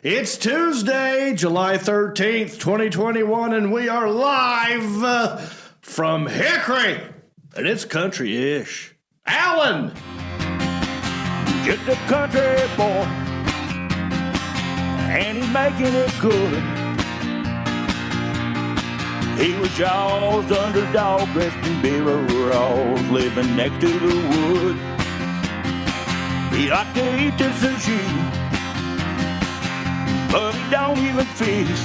It's Tuesday, July 13th, 2021, and we are live from Hickory, and it's country-ish. Alan! Just a country boy, and he's making it good. He was Shaw's underdog, dressed in Ross, living next to the woods. He liked to eat the sushi, but he don't even fish.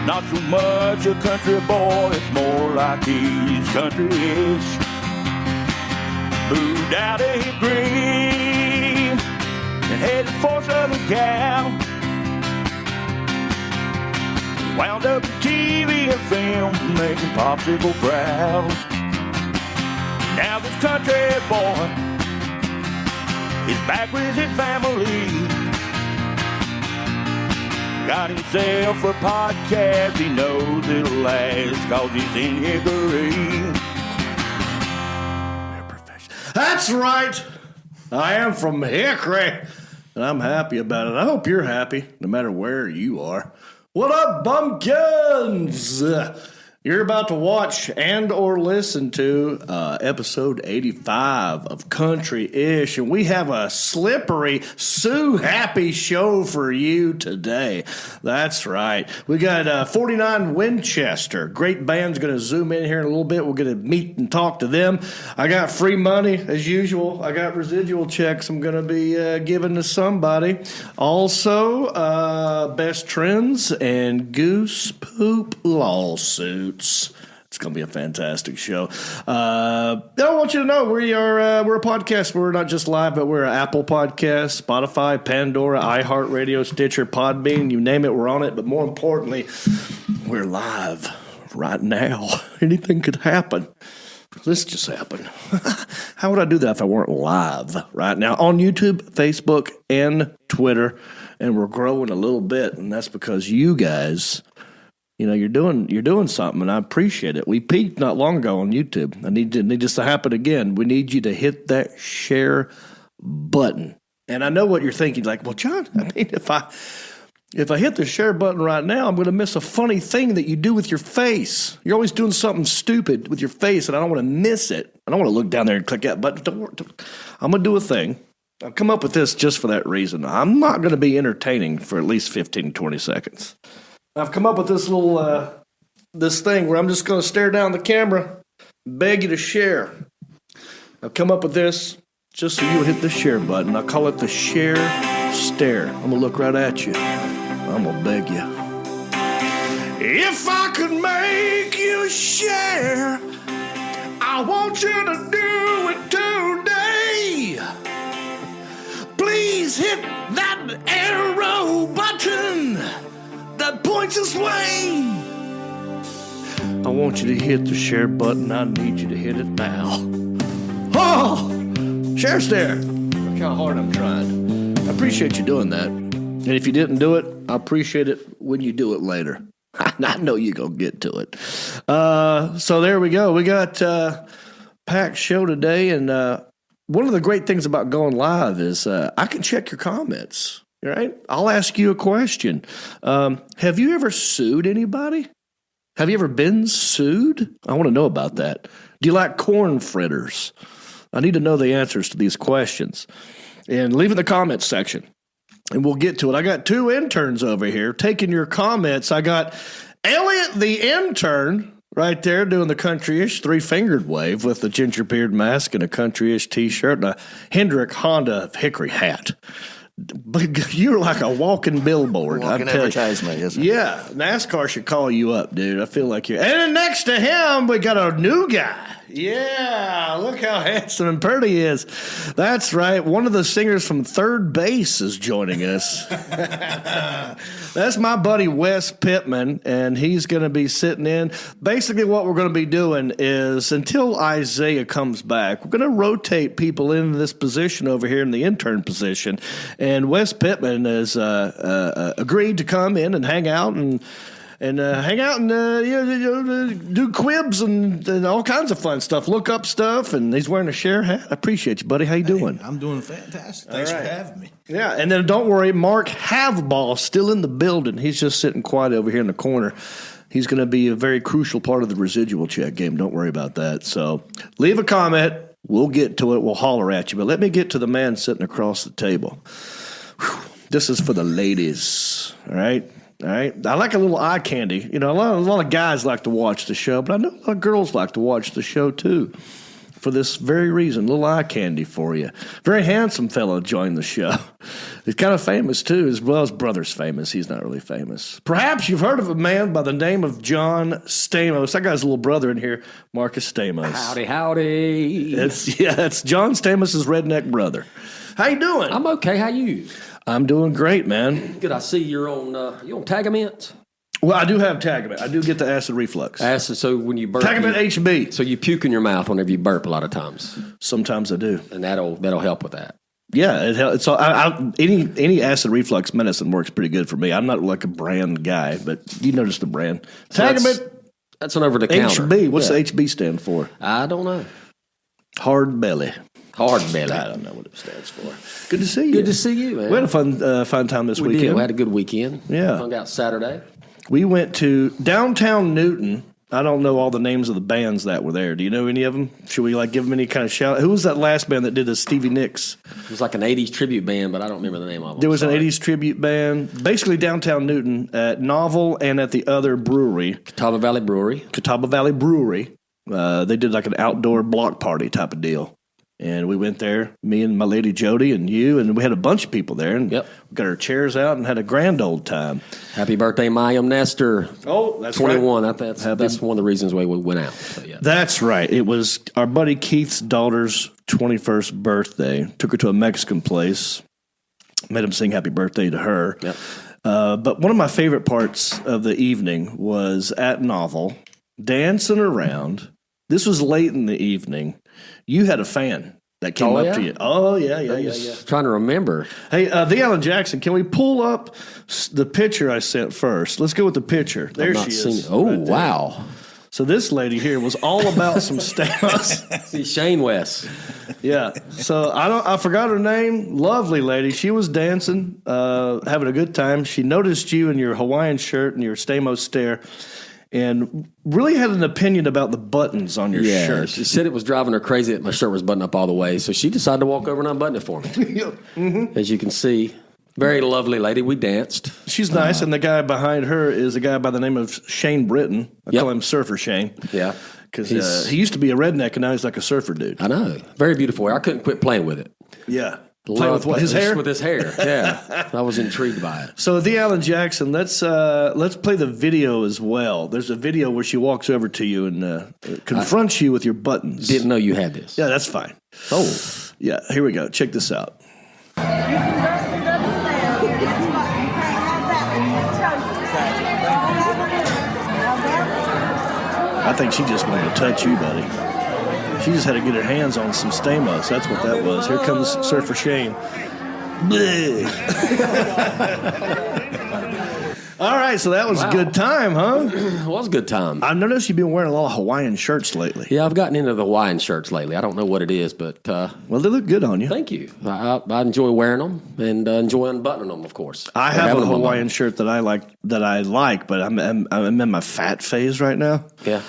Not so much a country boy, it's more like he's country-ish. Moved out of Hickory and headed for Southern Cal. Wound up in TV and film, making popsicle proud. Now this country boy is back with his family. Got himself a podcast, he knows it'll last, 'cause he's in Hickory. That's right. I am from Hickory, and I'm happy about it. I hope you're happy, no matter where you are. What up, bumpkins? You're about to watch and or listen to episode 85 of Country-ish, and we have a slippery, sue-happy show for you today. That's right. We got 49 Winchester. Great band's going to zoom in here in a little bit. We're going to meet and talk to them. I got free money, as usual. I got residual checks I'm going to be giving to somebody. Also, best trends and Goose poop lawsuits. It's going to be a fantastic show. I want you to know we're a podcast. We're not just live, but we're an Apple Podcast, Spotify, Pandora, iHeartRadio, Stitcher, Podbean. You name it, we're on it. But more importantly, we're live right now. Anything could happen. This just happened. How would I do that if I weren't live right now on YouTube, Facebook, and Twitter? And we're growing a little bit, and that's because you guys... You know, you're doing something, and I appreciate it. We peaked not long ago on YouTube. I need this to happen again. We need you to hit that share button. And I know what you're thinking, like, well, John, I mean, if I hit the share button right now, I'm going to miss a funny thing that you do with your face. You're always doing something stupid with your face, and I don't want to miss it. I don't want to look down there and click that button. I'm going to do a thing. I've come up with this just for that reason. I'm not going to be entertaining for at least 15, 20 seconds. I've come up with this little, this thing where I'm just going to stare down the camera, beg you to share. I've come up with this just so you would hit the share button. I call it the share stare. I'm going to look right at you. I'm going to beg you. If I could make you share, I want you to do it today. Please hit that arrow button that points us way. I want you to hit the share button. I need you to hit it now. Oh, share stare. Look how hard I'm trying. I appreciate you doing that. And if you didn't do it, I appreciate it when you do it later. I know you're going to get to it. So there we go. We got a packed show today. And one of the great things about going live is I can check your comments. Right? I'll ask you a question. Have you ever sued anybody? Have you ever been sued? I want to know about that. Do you like corn fritters? I need to know the answers to these questions. And leave in the comments section, and we'll get to it. I got two interns over here taking your comments. I got Elliot, the intern, right there doing the country-ish three-fingered wave with the ginger beard mask and a country-ish T-shirt and a Hendrick Honda Hickory hat. But you're like a walking billboard. Walking advertisement, isn't it? Yeah, NASCAR should call you up, dude. I feel like you. And then next to him, we got a new guy. Yeah, look how handsome and pretty he is. That's right. One of the singers from Third Base is joining us. That's my buddy Wes Pitman, and he's going to be sitting in. Basically, what we're going to be doing is, until Isaiah comes back, we're going to rotate people into this position over here in the intern position. And Wes Pitman has agreed to come in and hang out and and hang out and do quibs and all kinds of fun stuff. Look up stuff, and he's wearing a share hat. I appreciate you, buddy. How you doing? I'm doing fantastic. Thanks for having me. Yeah, and then don't worry, Mark Havball still in the building. He's just sitting quiet over here in the corner. He's going to be a very crucial part of the residual check game. Don't worry about that. So leave a comment. We'll get to it. We'll holler at you. But let me get to the man sitting across the table. Whew. This is for the ladies. All right? All right? I like a little eye candy. You know, a lot of guys like to watch the show, but I know a lot of girls like to watch the show too. For this very reason, little eye candy for you. Very handsome fellow joined the show. He's kind of famous, too, as well as brother's famous. He's not really famous. Perhaps you've heard of a man by the name of Jon Stamos. That guy's little brother in here, Marcus Stamos. Howdy, howdy. It's Jon Stamos' redneck brother. How you doing? I'm okay. How you? I'm doing great, man. Good. I see you're on Tagament. Well, I do have Tagament. I do get the acid reflux. Acid. So when you burp, Tagament HB. So you puke in your mouth whenever you burp a lot of times. Sometimes I do, and that'll help with that. Yeah, it helps. So any acid reflux medicine works pretty good for me. I'm not like a brand guy, but you notice the brand. So Tagament. That's an over the counter. HB. What's the HB stand for? I don't know. Hard belly. Hard belly. I don't know what it stands for. Good to see you. Good to see you, man. We had a fun time this weekend. Did. We had a good weekend. Yeah. Hung out Saturday. We went to downtown Newton. I don't know all the names of the bands that were there. Do you know any of them? Should we give them any kind of shout? Who was that last band that did a Stevie Nicks? It was like an 80s tribute band, but I don't remember the name of them. There was an 80s tribute band. Basically downtown Newton at Novel and at the other brewery. Catawba Valley Brewery. They did like an outdoor block party type of deal. And we went there, me and my lady Jody and you, and we had a bunch of people there. And we got our chairs out and had a grand old time. Happy birthday, Mayim Nestor. Oh, that's 21. right. That's one of the reasons why we went out. So, yeah. That's right. It was our buddy Keith's daughter's 21st birthday. Took her to a Mexican place. Made him sing happy birthday to her. Yep. But one of my favorite parts of the evening was at Novel, dancing around. This was late in the evening. You had a fan that came up to you. Oh, yeah. Trying to remember. Hey, the Alan Jackson, can we pull up the picture I sent first? Let's go with the picture. There she is. Oh, right there. wow. So this lady here was all about some Stamos. See, Shane West. Yeah. So I forgot her name. Lovely lady. She was dancing, having a good time. She noticed you in your Hawaiian shirt and your Stamos stare. And really had an opinion about the buttons on your shirt. She said it was driving her crazy that my shirt was buttoned up all the way. So she decided to walk over and unbutton it for me. Mm-hmm. As you can see, very lovely lady. We danced. She's nice. And the guy behind her is a guy by the name of Shane Britton. I call him Surfer Shane. Yeah. Because he used to be a redneck and now he's like a surfer dude. I know. Very beautiful. I couldn't quit playing with it. Yeah. Playing with what? His hair? With his hair, yeah. I was intrigued by it. So the Alan Jackson, let's play the video as well. There's a video where she walks over to you and confronts you with your buttons. Didn't know you had this. Yeah, that's fine. Oh. Yeah, here we go. Check this out. I think she just wanted to touch you, buddy. She just had to get her hands on some Stamos. That's what that was. Here comes Surfer Shane. All right, so that was a good time, huh? It was a good time. I noticed you've been wearing a lot of Hawaiian shirts lately. Yeah, I've gotten into the Hawaiian shirts lately. I don't know what it is, but... well, they look good on you. Thank you. I enjoy wearing them and enjoy unbuttoning them, of course. I have a Hawaiian shirt that I like, but I'm in my fat phase right now. Yeah.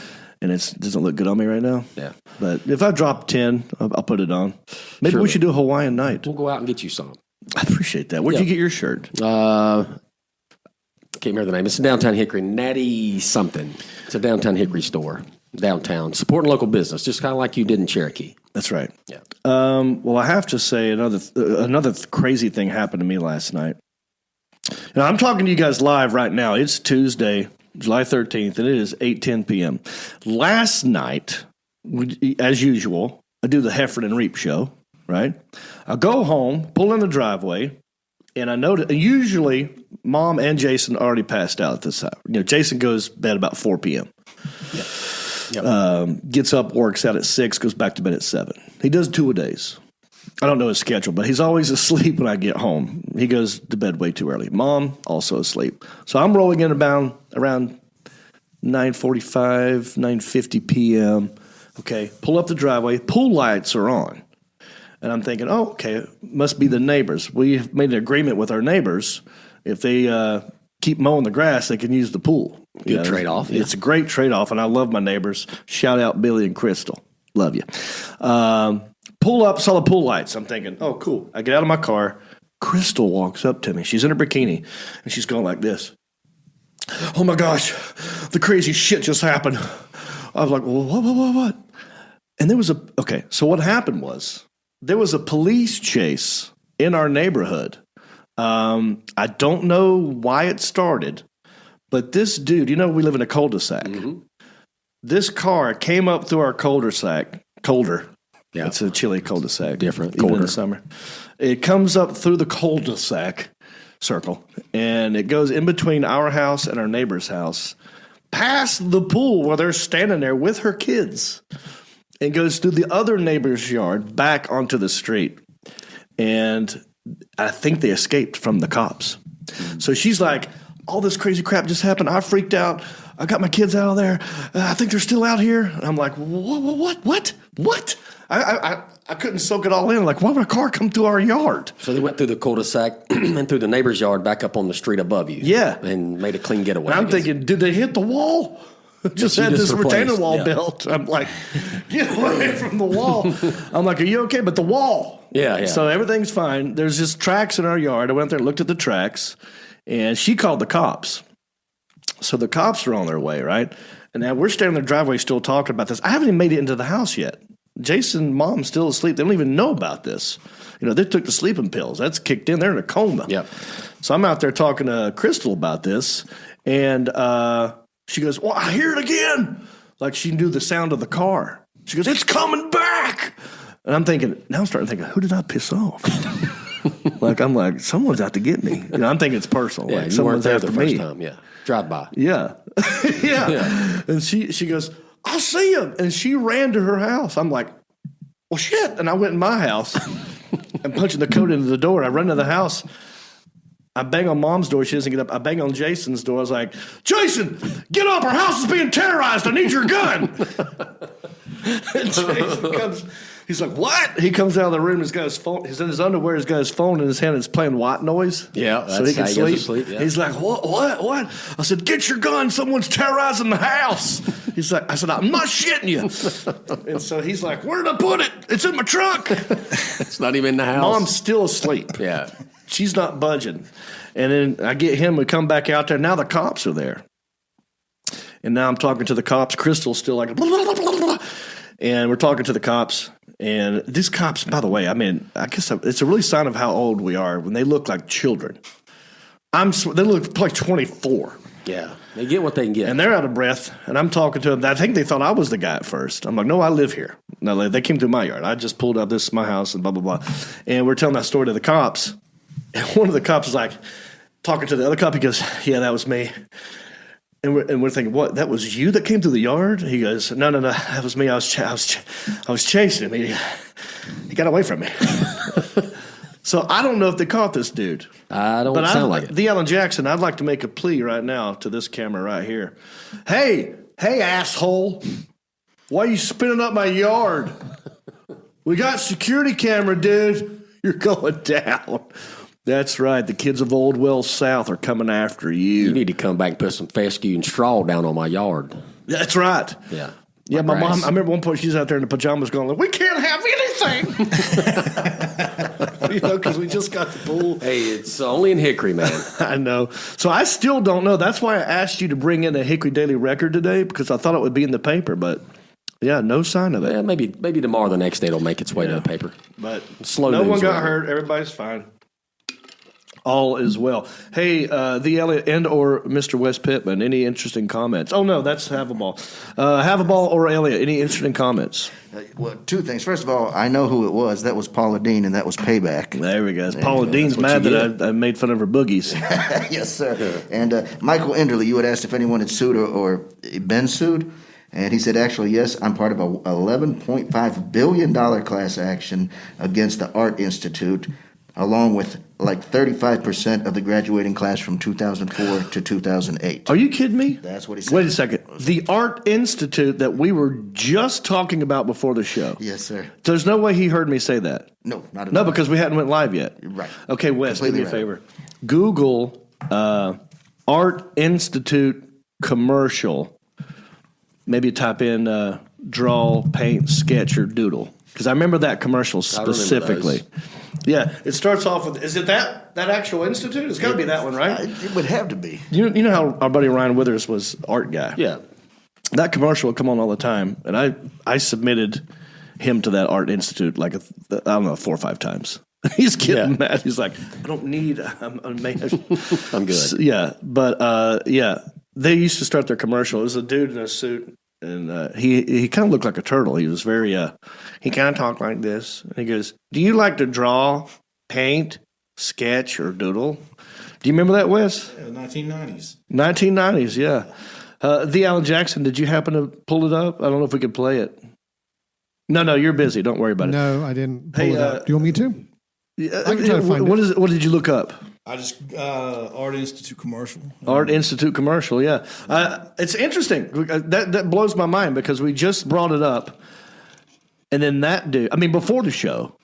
And it doesn't look good on me right now. Yeah. But if I drop 10, I'll put it on. Maybe we should do a Hawaiian night. We'll go out and get you some. I appreciate that. Where'd you get your shirt? Can't remember the name. It's in downtown Hickory. Natty something. It's a downtown Hickory store. Downtown. Supporting local business, just kind of like you did in Cherokee. That's right. Yeah. Well, I have to say another crazy thing happened to me last night. Now, I'm talking to you guys live right now. It's Tuesday, July 13th, and it is 8:10 p.m. Last night, as usual, I do the Heffern and Reap show, right? I go home, pull in the driveway, and I notice usually Mom and Jason already passed out at this time. Jason goes to bed about 4 p.m. Yep. Gets up, works out at 6, goes back to bed at 7. He does 2 a days. I don't know his schedule, but he's always asleep when I get home. He goes to bed way too early. Mom, also asleep. So I'm rolling in around 9:45, 9:50 p.m. Okay, pull up the driveway. Pool lights are on. And I'm thinking, oh, okay, must be the neighbors. We've made an agreement with our neighbors. If they keep mowing the grass, they can use the pool. Good trade-off. Yeah. It's a great trade-off, and I love my neighbors. Shout out Billy and Crystal. Love you. Pull up, saw the pool lights. I'm thinking, oh, cool. I get out of my car. Crystal walks up to me. She's in her bikini, and she's going like this. Oh, my gosh, the crazy shit just happened. I was like, well, what? And there was so what happened was, there was a police chase in our neighborhood. I don't know why it started, but this dude, we live in a cul-de-sac. Mm-hmm. This car came up through our cul-de-sac. Colder. Yeah. It's a chilly cul-de-sac. Different. Even in the summer. It comes up through the cul-de-sac circle, and it goes in between our house and our neighbor's house, past the pool where they're standing there with her kids. And goes through the other neighbor's yard back onto the street. And I think they escaped from the cops. So she's like, all this crazy crap just happened. I freaked out. I got my kids out of there. I think they're still out here. And I'm like, what? I couldn't soak it all in. Like, why would a car come through our yard? So they went through the cul-de-sac and through the neighbor's yard back up on the street above you. Yeah. And made a clean getaway. And I'm thinking, did they hit the wall? Just had this retaining wall built. I'm like, get away from the wall. I'm like, are you okay? But the wall. Yeah. So everything's fine. There's just tracks in our yard. I went there and looked at the tracks, and she called the cops. So the cops are on their way, right? And now we're standing in the driveway still talking about this. I haven't even made it into the house yet. Jason's mom's still asleep. They don't even know about this. They took the sleeping pills. That's kicked in. They're in a coma. Yep. So I'm out there talking to Crystal about this, and she goes, well, I hear it again. Like she knew the sound of the car. She goes, it's coming back. And I'm thinking, now I'm starting to think, who did I piss off? I'm like, someone's out to get me. I'm thinking it's personal. Yeah, like you someone's weren't there after the first me. time. Yeah, drive by. Yeah. Yeah. And she goes, I'll see him. And she ran to her house. I'm like, well, shit. And I went in my house and punching the code into the door. I run to the house. I bang on Mom's door. She doesn't get up. I bang on Jason's door. I was like, Jason, get up. Our house is being terrorized. I need your gun. And Jason comes. He's like, what? He comes out of the room. He's got his phone. He's in his underwear. He's got his phone in his hand. It's playing white noise. Yeah, so he can how sleep. He goes to sleep. Yeah. He's like, what? I said, get your gun. Someone's terrorizing the house. He's like, I said, I'm not shitting you. And so he's like, where did I put it? It's in my truck. It's not even in the house. Mom's still asleep. Yeah. She's not budging. And then I get him to come back out there. Now the cops are there. And now I'm talking to the cops. Crystal's still like, blah, blah, blah, blah, blah. And we're talking to the cops. And these cops, by the way, I guess it's a really sign of how old we are when they look like children. They look like 24. Yeah. They get what they can get. And they're out of breath. And I'm talking to them. I think they thought I was the guy at first. I'm like, no, I live here. No, they came through my yard. I just pulled up. This is my house and blah, blah, blah. And we're telling that story to the cops. And one of the cops is like, talking to the other cop. He goes, yeah, that was me. And we're thinking, what? That was you that came through the yard? He goes, no, that was me. I was chasing him. He got away from me. So I don't know if they caught this dude. I don't sound like it. The Alan Jackson, I'd like to make a plea right now to this camera right here. Hey, asshole. Why are you spinning up my yard? We got security camera, dude. You're going down. That's right. The kids of Old Wells South are coming after you. You need to come back and put some fescue and straw down on my yard. That's right. Yeah. Yeah, my mom, I remember one point she's out there in the pajamas going, like, we can't have anything. Because we just got the pool. Hey, it's only in Hickory, man. I know. So I still don't know. That's why I asked you to bring in a Hickory Daily Record today, because I thought it would be in the paper, but yeah, no sign of it. Yeah, maybe tomorrow, the next day, it'll make its way to the paper. But slow no news one got around. hurt. Everybody's fine. All is well. Hey, the Elliot and or Mr. Wes Pitman, any interesting comments? Oh, no, that's Havaball. Havaball or Elliot, any interesting comments? Well, two things. First of all, I know who it was. That was Paula Dean, and that was Payback. There we go. Paula Dean's mad that I made fun of her boogies. Yes, sir. And Michael Enderle, you had asked if anyone had sued or been sued. And he said, actually, yes, I'm part of a $11.5 billion class action against the Art Institute. along with like 35% of the graduating class from 2004 to 2008. Are you kidding me? That's what he said. Wait a second. The Art Institute that we were just talking about before the show. Yes, sir. There's no way he heard me say that. No, not at all. No, because we hadn't went live yet. Right. Okay, Wes, Completely do me a right. favor. Google Art Institute commercial. Maybe type in draw, paint, sketch, or doodle. Because I remember that commercial specifically. Yeah, it starts off with, is it that actual institute? It's got to be that one, right? It would have to be. You know how our buddy Ryan Withers was art guy? Yeah. That commercial would come on all the time, and I submitted him to that art institute like, I don't know, 4 or 5 times. He's getting mad. He's like, I don't need, I'm amazing. I'm good. So, yeah, but they used to start their commercial. It was a dude in a suit, and he kind of looked like a turtle. He was very, he kind of talked like this. And he goes, do you like to draw, paint, sketch, or doodle? Do you remember that, Wes? Yeah, 1990s. 1990s, yeah. The Alan Jackson, did you happen to pull it up? I don't know if we could play it. No, you're busy. Don't worry about it. No, I didn't pull it up. Do you want me to? I can try to find it. What did you look up? I just Art Institute commercial. Art Institute commercial, yeah. It's interesting. That blows my mind because we just brought it up, and then that dude, before the show,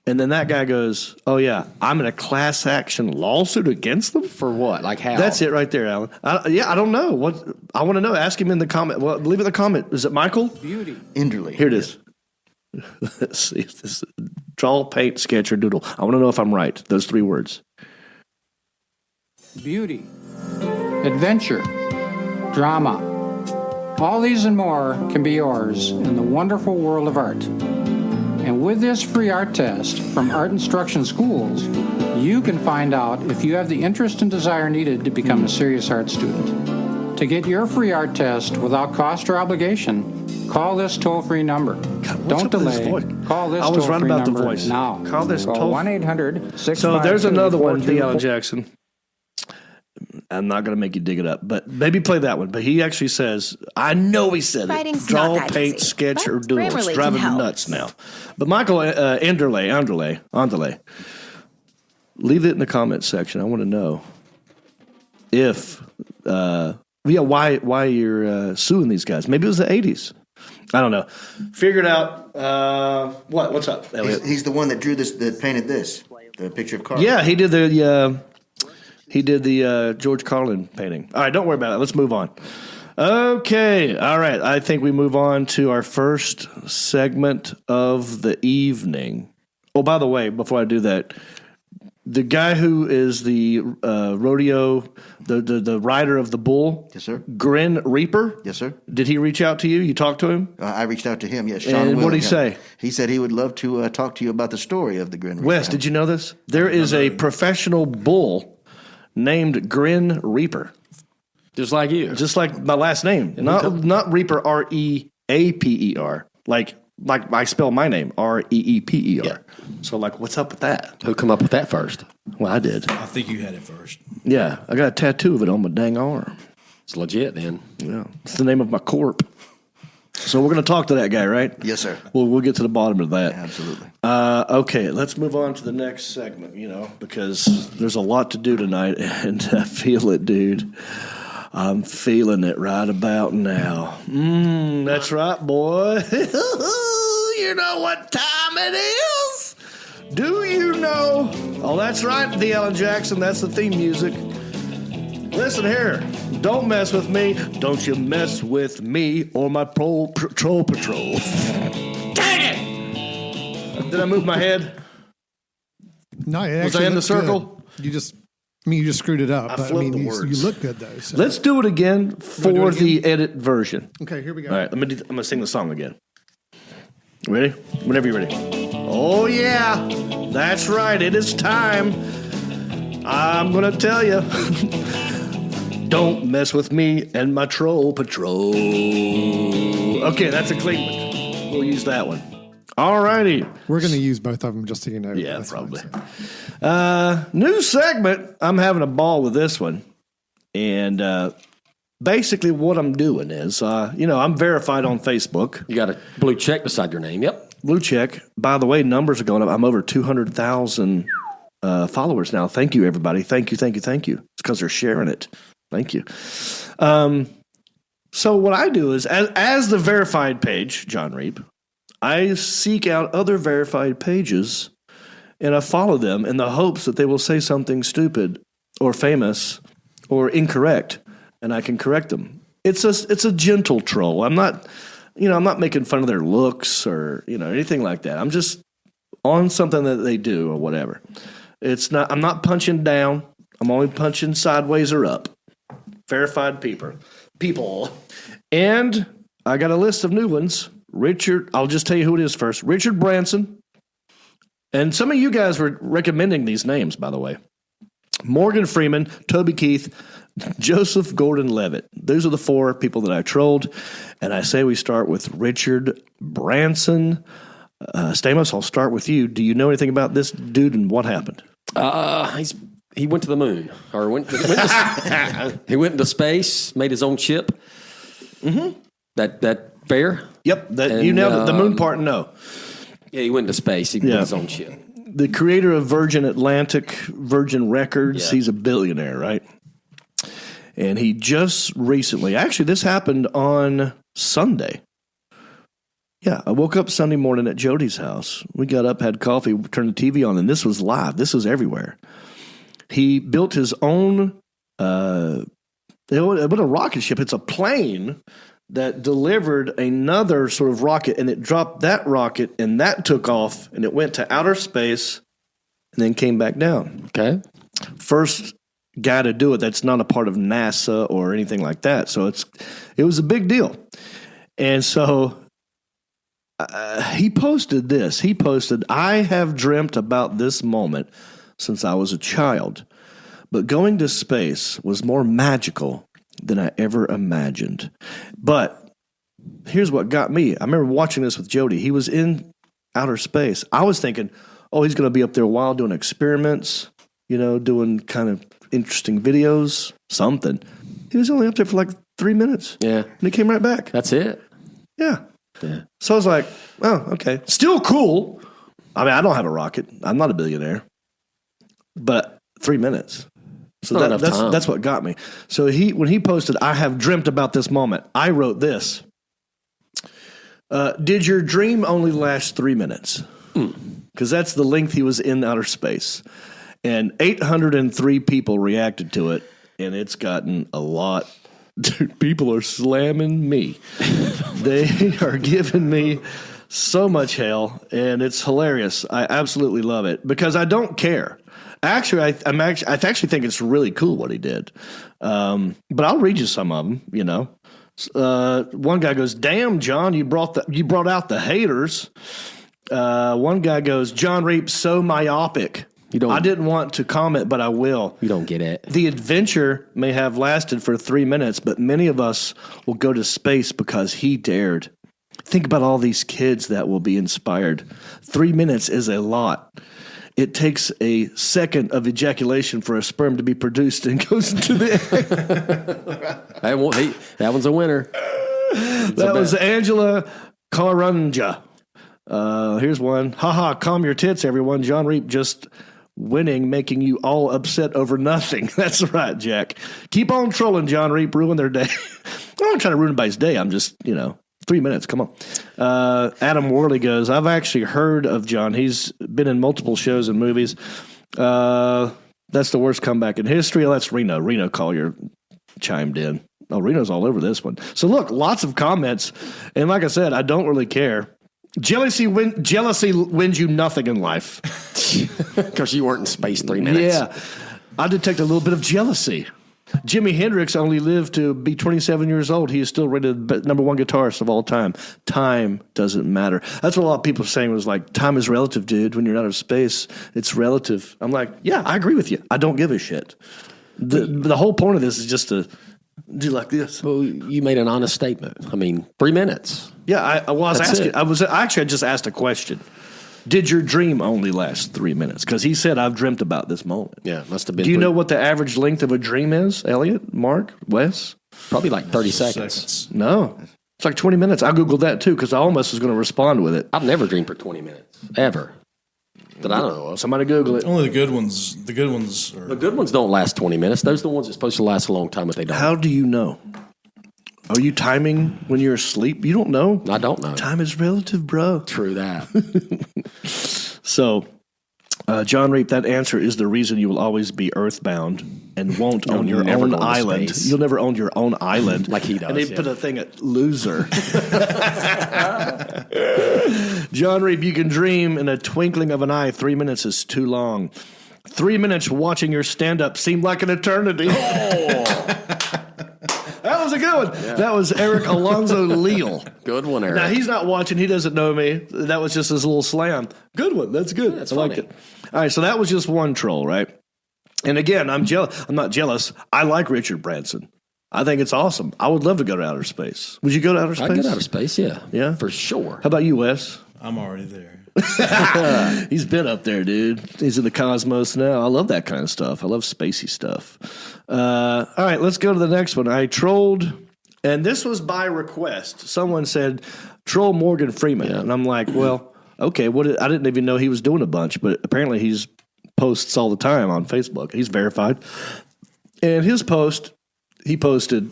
and then that guy goes, "Oh yeah, I'm in a class action lawsuit against them For what? Like how? That's it right there, Alan. I don't know what I want to know. Ask him in the comment. Well, leave it in the comment. Is it Michael? Beauty. Enderley. Here it is. Let's see if this draw, paint, sketch, or doodle. I want to know if I'm right. Those 3 words. Beauty, adventure, drama. All these and more can be yours in the wonderful world of art. And with this free art test from Art Instruction Schools, you can find out if you have the interest and desire needed to become a serious art student. To get your free art test without cost or obligation, call this toll-free number. Don't delay. Call this I was right toll-free about the number voice. now. Call this toll. 1-800-652-4244. So there's another one, the Alan Jackson. I'm not going to make you dig it up, but maybe play that one. But he actually says, I know he said Writing's it. Draw, not that paint, easy, sketch, but or doodle. It's Grammarly driving can me help. nuts now. But Michael Anderle, leave it in the comments section. I want to know if, why you're suing these guys. Maybe it was the 80s. I don't know. Figure it out. What's up, Elliot? He's the one that drew this, that painted this, the picture of Carl. Yeah, he did the George Carlin painting. All right, don't worry about it. Let's move on. Okay, all right. I think we move on to our first segment of the evening. Oh, by the way, before I do that, the guy who is the rodeo, the rider of the bull, Yes, sir. Grin Reaper. Yes, sir. Did he reach out to you? You talked to him? I reached out to him. Yes, Sean. And what did he Williams. say? He said he would love to talk to you about the story of the Grin Reaper. Wes, did you know this? There is a professional bull named Grin Reaper. Just like you. Just like my last name. Not Reaper, Reaper. Like I spell my name, Reeper. Yeah. So what's up with that? Who come up with that first? Well, I did. I think you had it first. Yeah, I got a tattoo of it on my dang arm. It's legit then. Yeah, it's the name of my corp. So we're going to talk to that guy, right? Yes, sir. We'll get to the bottom of that. Absolutely. Okay, let's move on to the next segment, because there's a lot to do tonight, and I feel it, dude. I'm feeling it right about now. That's right, boy. You know what time it is? Do you know? Oh, that's right, the Alan Jackson. That's the theme music. Listen here. Don't mess with me. Don't you mess with me or my troll patrol. Dang it! Did I move my head? No, it Was I actually in the looked circle? good. You just screwed it up. I But flipped the you words. look good though. So. Let's do it again for do it again? the edit version. Okay, here we go. All right, I'm gonna sing the song again. Ready? Whenever you're ready. Oh yeah, that's right. It is time. I'm gonna tell you. Don't mess with me and my troll patrol. Okay, that's a clean one. We'll use that one. All righty. We're going to use both of them just so you know. Yeah, That's probably. fine, so. New segment. I'm having a ball with this one. And basically what I'm doing is, I'm verified on Facebook. You got a blue check beside your name. Yep. Blue check. By the way, numbers are going up. I'm over 200,000 followers now. Thank you, everybody. Thank you. It's because they're sharing it. Thank you. So what I do is, as the verified page, John Reap, I seek out other verified pages and I follow them in the hopes that they will say something stupid or famous or incorrect, and I can correct them. It's a gentle troll. I'm not making fun of their looks or anything like that. I'm just on something that they do or whatever. I'm not punching down. I'm only punching sideways or up. Verified people. And I got a list of new ones. Richard, I'll just tell you who it is first. Richard Branson. And some of you guys were recommending these names, by the way. Morgan Freeman, Toby Keith, Joseph Gordon-Levitt. Those are the 4 people that I trolled. And I say we start with Richard Branson. Stamos, I'll start with you. Do you know anything about this dude and what happened? He went to the moon, or he went into space, made his own ship. Mm-hmm. That fair? Yep. You nailed it. The moon part, no. Yeah, he went into space. He made his own ship. The creator of Virgin Atlantic, Virgin Records, he's a billionaire, right? And he just recently, actually, this happened on Sunday. Yeah, I woke up Sunday morning at Jody's house. We got up, had coffee, turned the TV on, and this was live. This was everywhere. He built his own, it was a rocket ship. It's a plane that delivered another sort of rocket, and it dropped that rocket, and that took off, and it went to outer space, and then came back down. Okay. First guy to do it that's not a part of NASA or anything like that. So it was a big deal. And so he posted this. He posted, "I have dreamt about this moment since I was a child, but going to space was more magical than I ever imagined. But here's what got me. I remember watching this with Jody. He was in outer space. I was thinking, oh, he's going to be up there a while doing experiments, doing kind of interesting videos, something. He was only up there for like 3 minutes. Yeah. And he came right back. That's it. Yeah. So I was like, oh, okay. Still cool. I mean, I don't have a rocket. I'm not a billionaire. But 3 minutes. So that's what got me. So when he posted, "I have dreamt about this moment," I wrote this. Did your dream only last 3 minutes? Because that's the length he was in outer space. And 803 people reacted to it, and it's gotten a lot. Dude, people are slamming me. They are giving me so much hell, and it's hilarious. I absolutely love it because I don't care. Actually, I actually think it's really cool what he did. But I'll read you some of them. One guy goes, "Damn, John, you brought out the haters." One guy goes, "John Reap so myopic. I didn't want to comment, but I will." You don't get it. "The adventure may have lasted for 3 minutes, but many of us will go to space because he dared. Think about all these kids that will be inspired. 3 minutes is a lot. It takes a second of ejaculation for a sperm to be produced and goes into the egg." That one's a winner. That was Angela Carunja. Here's one. "Haha, calm your tits, everyone. John Reap just winning, making you all upset over nothing." That's right, Jack. Keep on trolling, John Reap. Ruin their day. I'm not trying to ruin anybody's day. I'm just, 3 minutes. Come on. Adam Worley goes, "I've actually heard of John. He's been in multiple shows and movies. That's the worst comeback in history." Oh, that's Reno. Reno Collier chimed in. Oh, Reno's all over this one. So look, lots of comments. And like I said, I don't really care. Jealousy wins you nothing in life. Because you weren't in space 3 minutes. Yeah. I detect a little bit of jealousy. Jimi Hendrix only lived to be 27 years old. He is still rated the number one guitarist of all time. Time doesn't matter. That's what a lot of people are saying was like, time is relative, dude. When you're out of space, it's relative. I'm like, yeah, I agree with you. I don't give a shit. The whole point of this is just to do like this. Well, you made an honest statement. I mean, 3 minutes. Yeah, I was asking. I just asked a question. Did your dream only last 3 minutes? Because he said, "I've dreamt about this moment." Yeah, must have been. Do you know what the average length of a dream is, Elliot, Mark, Wes? Probably like 30 seconds. No. It's like 20 minutes. I Googled that too because I almost was going to respond with it. I've never dreamed for 20 minutes. Ever. that I don't know of. Somebody Google it. Only the good ones. The good ones are. The good ones don't last 20 minutes. Those are the ones that's supposed to last a long time, but they don't. How do you know? Are you timing when you're asleep? You don't know. I don't know. Time is relative, bro. True that. So, John Reap, that answer is the reason you will always be earthbound and won't own your never own go into island. space. You'll never own your own island. Like he does, And they yeah. put a thing at loser. John Reap, you can dream in a twinkling of an eye. 3 minutes is too long. 3 minutes watching your stand-up seemed like an eternity. That was a good one. Yeah. That was Eric Alonzo Leal. Good one, Eric. Now, he's not watching. He doesn't know me. That was just his little slam. Good one. That's good. That's I funny. liked it. All right, so that was just one troll, right? And again, I'm jealous. I'm not jealous. I like Richard Branson. I think it's awesome. I would love to go to outer space. Would you go to outer space? I'd get out of space, yeah. Yeah? For sure. How about you, Wes? I'm already there. He's been up there, dude. He's in the cosmos now. I love that kind of stuff. I love spacey stuff. All right, let's go to the next one. I trolled, and this was by request. Someone said, troll Morgan Freeman. Yeah. And I'm like, well, okay. I didn't even know he was doing a bunch, but apparently he's posts all the time on Facebook. He's verified. And his post, he posted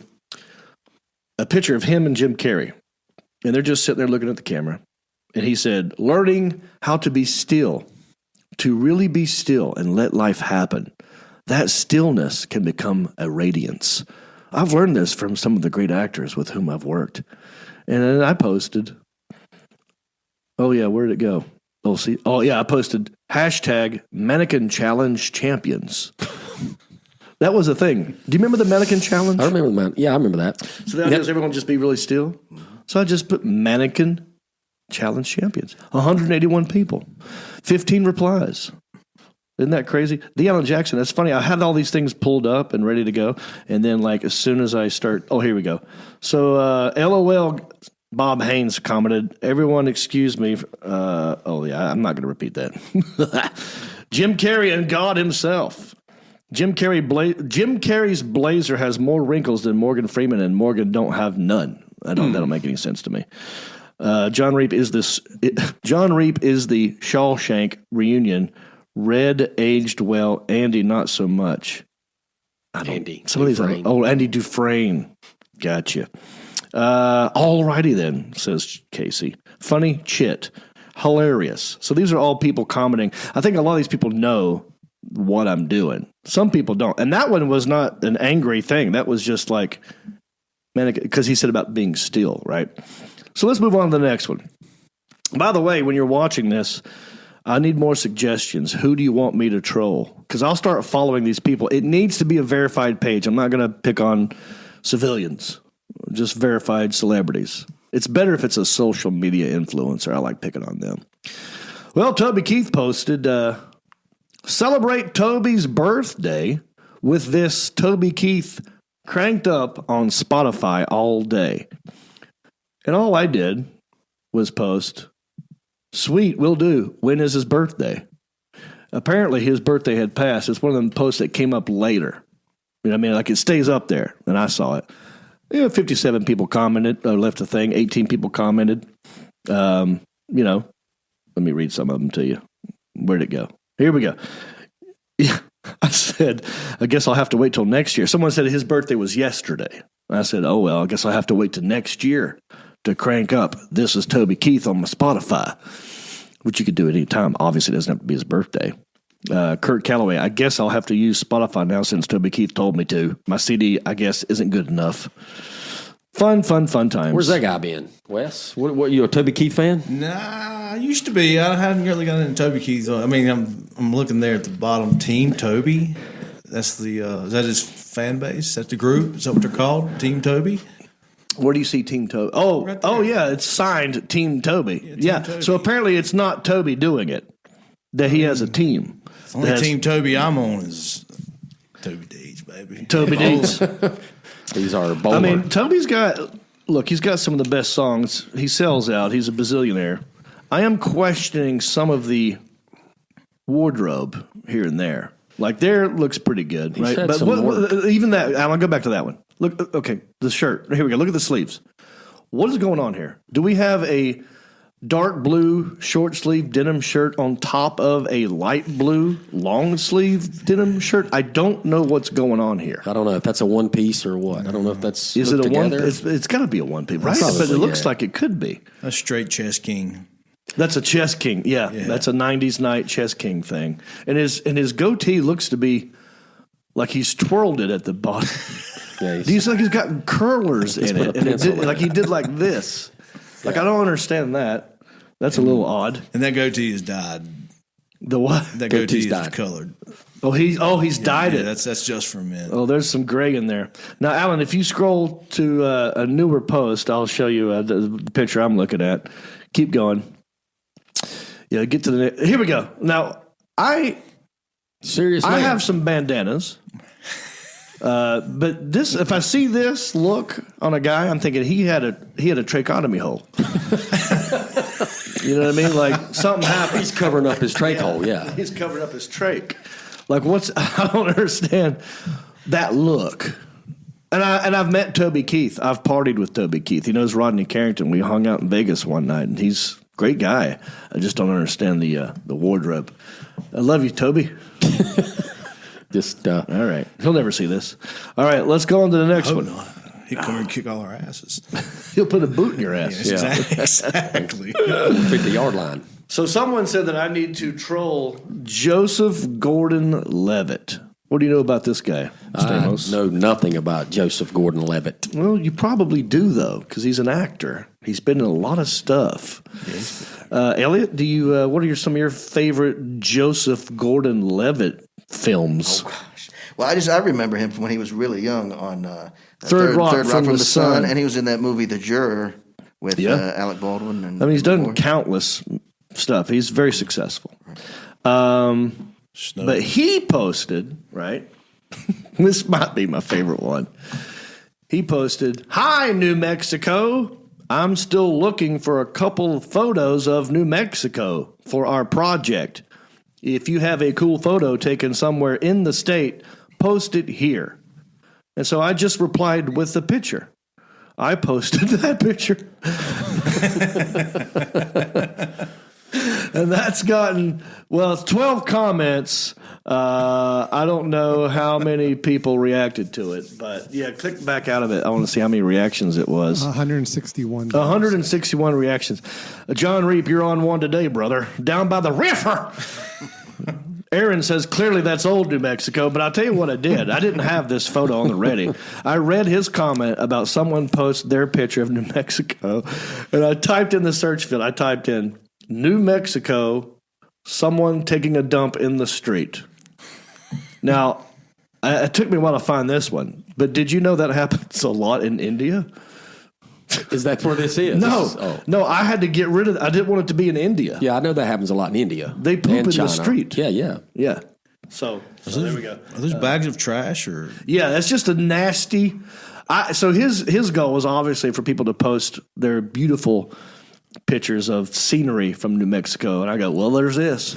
a picture of him and Jim Carrey. And they're just sitting there looking at the camera. And he said, learning how to be still, to really be still and let life happen. That stillness can become a radiance. I've learned this from some of the great actors with whom I've worked. And then I posted, oh yeah, where did it go? I posted hashtag Mannequin Challenge Champions. That was a thing. Do you remember the Mannequin Challenge? I remember the man. Yeah, I remember that. So the idea is everyone just be really still. So I just put Mannequin Challenge Champions. 181 people. 15 replies. Isn't that crazy? Deanna Jackson, that's funny. I had all these things pulled up and ready to go. And then, like, as soon as I start, here we go. So, LOL, Bob Haynes commented, everyone excuse me. I'm not going to repeat that. Jim Carrey and God himself. Jim Carrey's blazer has more wrinkles than Morgan Freeman, and Morgan don't have none. That don't make any sense to me. John Reap is the Shawshank reunion. Red aged well, Andy not so much. Andy. Some of these Andy Dufresne. Gotcha. All righty then, says Casey. Funny chit. Hilarious. So these are all people commenting. I think a lot of these people know what I'm doing. Some people don't. And that one was not an angry thing. That was just like, man, because he said about being still, right? So let's move on to the next one. By the way, when you're watching this, I need more suggestions. Who do you want me to troll? Because I'll start following these people. It needs to be a verified page. I'm not going to pick on civilians, just verified celebrities. It's better if it's a social media influencer. I like picking on them. Well, Toby Keith posted, celebrate Toby's birthday with this Toby Keith cranked up on Spotify all day. And all I did was post, sweet, will do. When is his birthday? Apparently his birthday had passed. It's one of them posts that came up later. You know what I mean? Like it stays up there, and I saw it. 57 people commented, left a thing. 18 people commented. Let me read some of them to you. Where'd it go? Here we go. Yeah, I said, I guess I'll have to wait till next year. Someone said his birthday was yesterday. I said, oh, well, I guess I'll have to wait till next year to crank up This Is Toby Keith on my Spotify, which you could do at any time. Obviously, it doesn't have to be his birthday. Kurt Calloway, I guess I'll have to use Spotify now since Toby Keith told me to. My CD, I guess, isn't good enough. Fun times. Where's that guy been? Wes? What you a Toby Keith fan? Nah, I used to be. I hadn't really gotten into Toby Keith. I mean, I'm looking there at the bottom. Team Toby. That's the is that his fan base? That's the group? Is that what they're called? Team Toby? Where do you see Team Toby? Yeah, it's signed Team Toby. Yeah. Toby. So apparently it's not Toby doing it. That he has a team. The only Team Toby I'm on is Toby Deeds, baby. Toby Deeds. These are bowler. I mean, Toby's he's got some of the best songs. He sells out. He's a bazillionaire. I am questioning some of the wardrobe here and there. Like there looks pretty good, right? But even that, I'll go back to that one. Look, okay, the shirt. Here we go. Look at the sleeves. What is going on here? Do we have a dark blue short sleeve denim shirt on top of a light blue long sleeve denim shirt. I don't know what's going on here. I don't know if that's a one piece or what. I don't know if that's Is it a together. one? It's got to be a one piece, right? Probably, But it looks yeah. like it could be. A straight chess king. That's a chess king. Yeah, that's a '90s night chess king thing. And his goatee looks to be like he's twirled it at the bottom. Yeah, He's like he's got curlers in put it, a and pencil in like he did like this. Like I don't understand that. That's a little odd. And that goatee is dyed. The what? That goatee is dyed. colored. He's dyed it. That's just for men. Oh, there's some gray in there. Now, Alan, if you scroll to a newer post, I'll show you the picture I'm looking at. Keep going. Yeah, get to the here we go. Now, Serious I man. have some bandanas. But this, if I see this look on a guy, I'm thinking he had a tracheotomy hole. You know what I mean? Like something happened. He's covering up his trach hole, yeah. He's covering up his trach. Like I don't understand that look. And I've met Toby Keith. I've partied with Toby Keith. He knows Rodney Carrington. We hung out in Vegas one night, and he's a great guy. I just don't understand the wardrobe. I love you, Toby. Just All right. He'll never see this. All right, let's go on to the next one. He'd come and kick all our asses. He'll put a boot in your ass. Exactly. 50-yard line. So someone said that I need to troll Joseph Gordon-Levitt. What do you know about this guy, Stamos? I know nothing about Joseph Gordon-Levitt. Well, you probably do, though, because he's an actor. He's been in a lot of stuff. Elliot, do you? What are some of your favorite Joseph Gordon-Levitt films? Oh, gosh. Well, I remember him from when he was really young on Third Rock from the Sun. and he was in that movie The Juror with Alec Baldwin. And I mean, he's done more. countless stuff. He's very successful. But he posted, right? This might be my favorite one. He posted, "Hi, New Mexico. I'm still looking for a couple of photos of New Mexico for our project. If you have a cool photo taken somewhere in the state, post it here." And so I just replied with the picture. I posted that picture. And that's gotten, it's 12 comments. I don't know how many people reacted to it, but yeah, click back out of it. I want to see how many reactions it was. 161. 161 reactions. John Reap, you're on one today, brother. Down by the river. Aaron says, clearly that's old New Mexico, but I'll tell you what I did. I didn't have this photo on the ready. I read his comment about someone post their picture of New Mexico, and I typed in the search field, I typed in New Mexico, someone taking a dump in the street. Now, it took me a while to find this one, but did you know that happens a lot in India? Is that where this is? No, I had to get rid of it. I didn't want it to be in India. Yeah, I know that happens a lot in India. They poop and in China. the street. Yeah. Yeah. So there we go. Are those bags of trash or? Yeah, that's just a nasty. So his goal was obviously for people to post their beautiful pictures of scenery from New Mexico, and I go, well, there's this.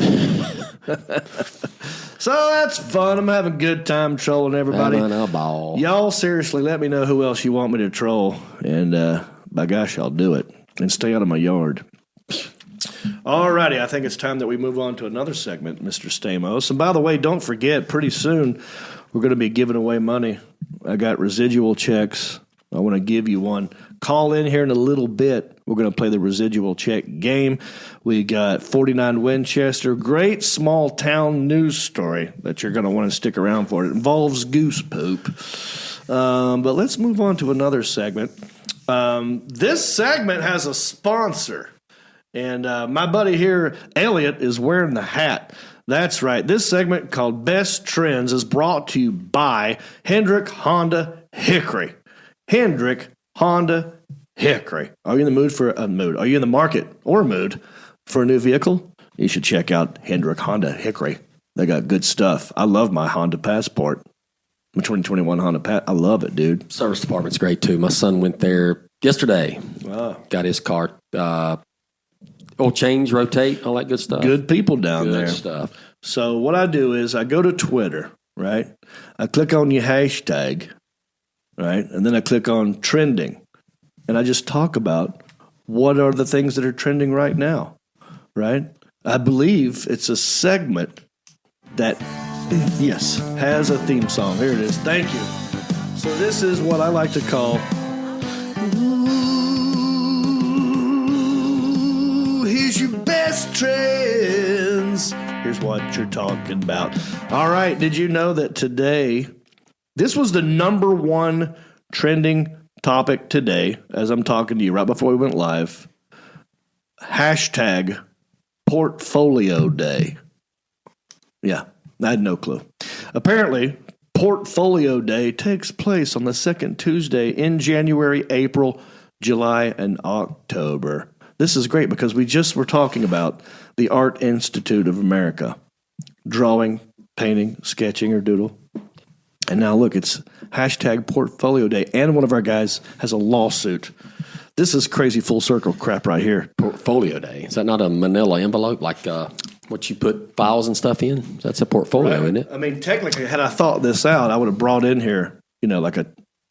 So that's fun. I'm having a good time trolling everybody. Having a ball. Y'all seriously let me know who else you want me to troll, and by gosh, I'll do it. And stay out of my yard. All righty, I think it's time that we move on to another segment, Mr. Stamos. And by the way, don't forget, pretty soon we're going to be giving away money. I got residual checks. I want to give you one. Call in here in a little bit. We're going to play the residual check game. We got 49 Winchester. Great small town news story that you're going to want to stick around for. It involves goose poop. But let's move on to another segment. This segment has a sponsor. And my buddy here, Elliot, is wearing the hat. That's right. This segment called Best Trends is brought to you by Hendrick Honda Hickory. Hendrick Honda Hickory. Are you in the mood for a mood? Are you in the market or mood for a new vehicle? You should check out Hendrick Honda Hickory. They got good stuff. I love my Honda Passport. My 2021 Honda Passport. I love it, dude. Service department's great too. My son went there yesterday. Wow. Got his car. Oil change, rotate, all that good stuff. Good people down Good there. stuff. So what I do is I go to Twitter, right? I click on your hashtag, right? And then I click on trending. And I just talk about what are the things that are trending right now, right? I believe it's a segment that, yes, has a theme song. Here it is. Thank you. So this is what I like to call, ooh, here's your best trends. Here's what you're talking about. All right, did you know that today, this was the number one trending topic today, as I'm talking to you right before we went live, hashtag Portfolio Day. Yeah, I had no clue. Apparently, Portfolio Day takes place on the second Tuesday in January, April, July, and October. This is great because we just were talking about the Art Institute of America. Drawing, painting, sketching, or doodle. And now look, it's hashtag Portfolio Day. And one of our guys has a lawsuit. This is crazy full circle crap right here. Portfolio Day. Is that not a manila envelope like what you put files and stuff in? That's a portfolio, isn't it? I mean, technically, had I thought this out, I would have brought in here, like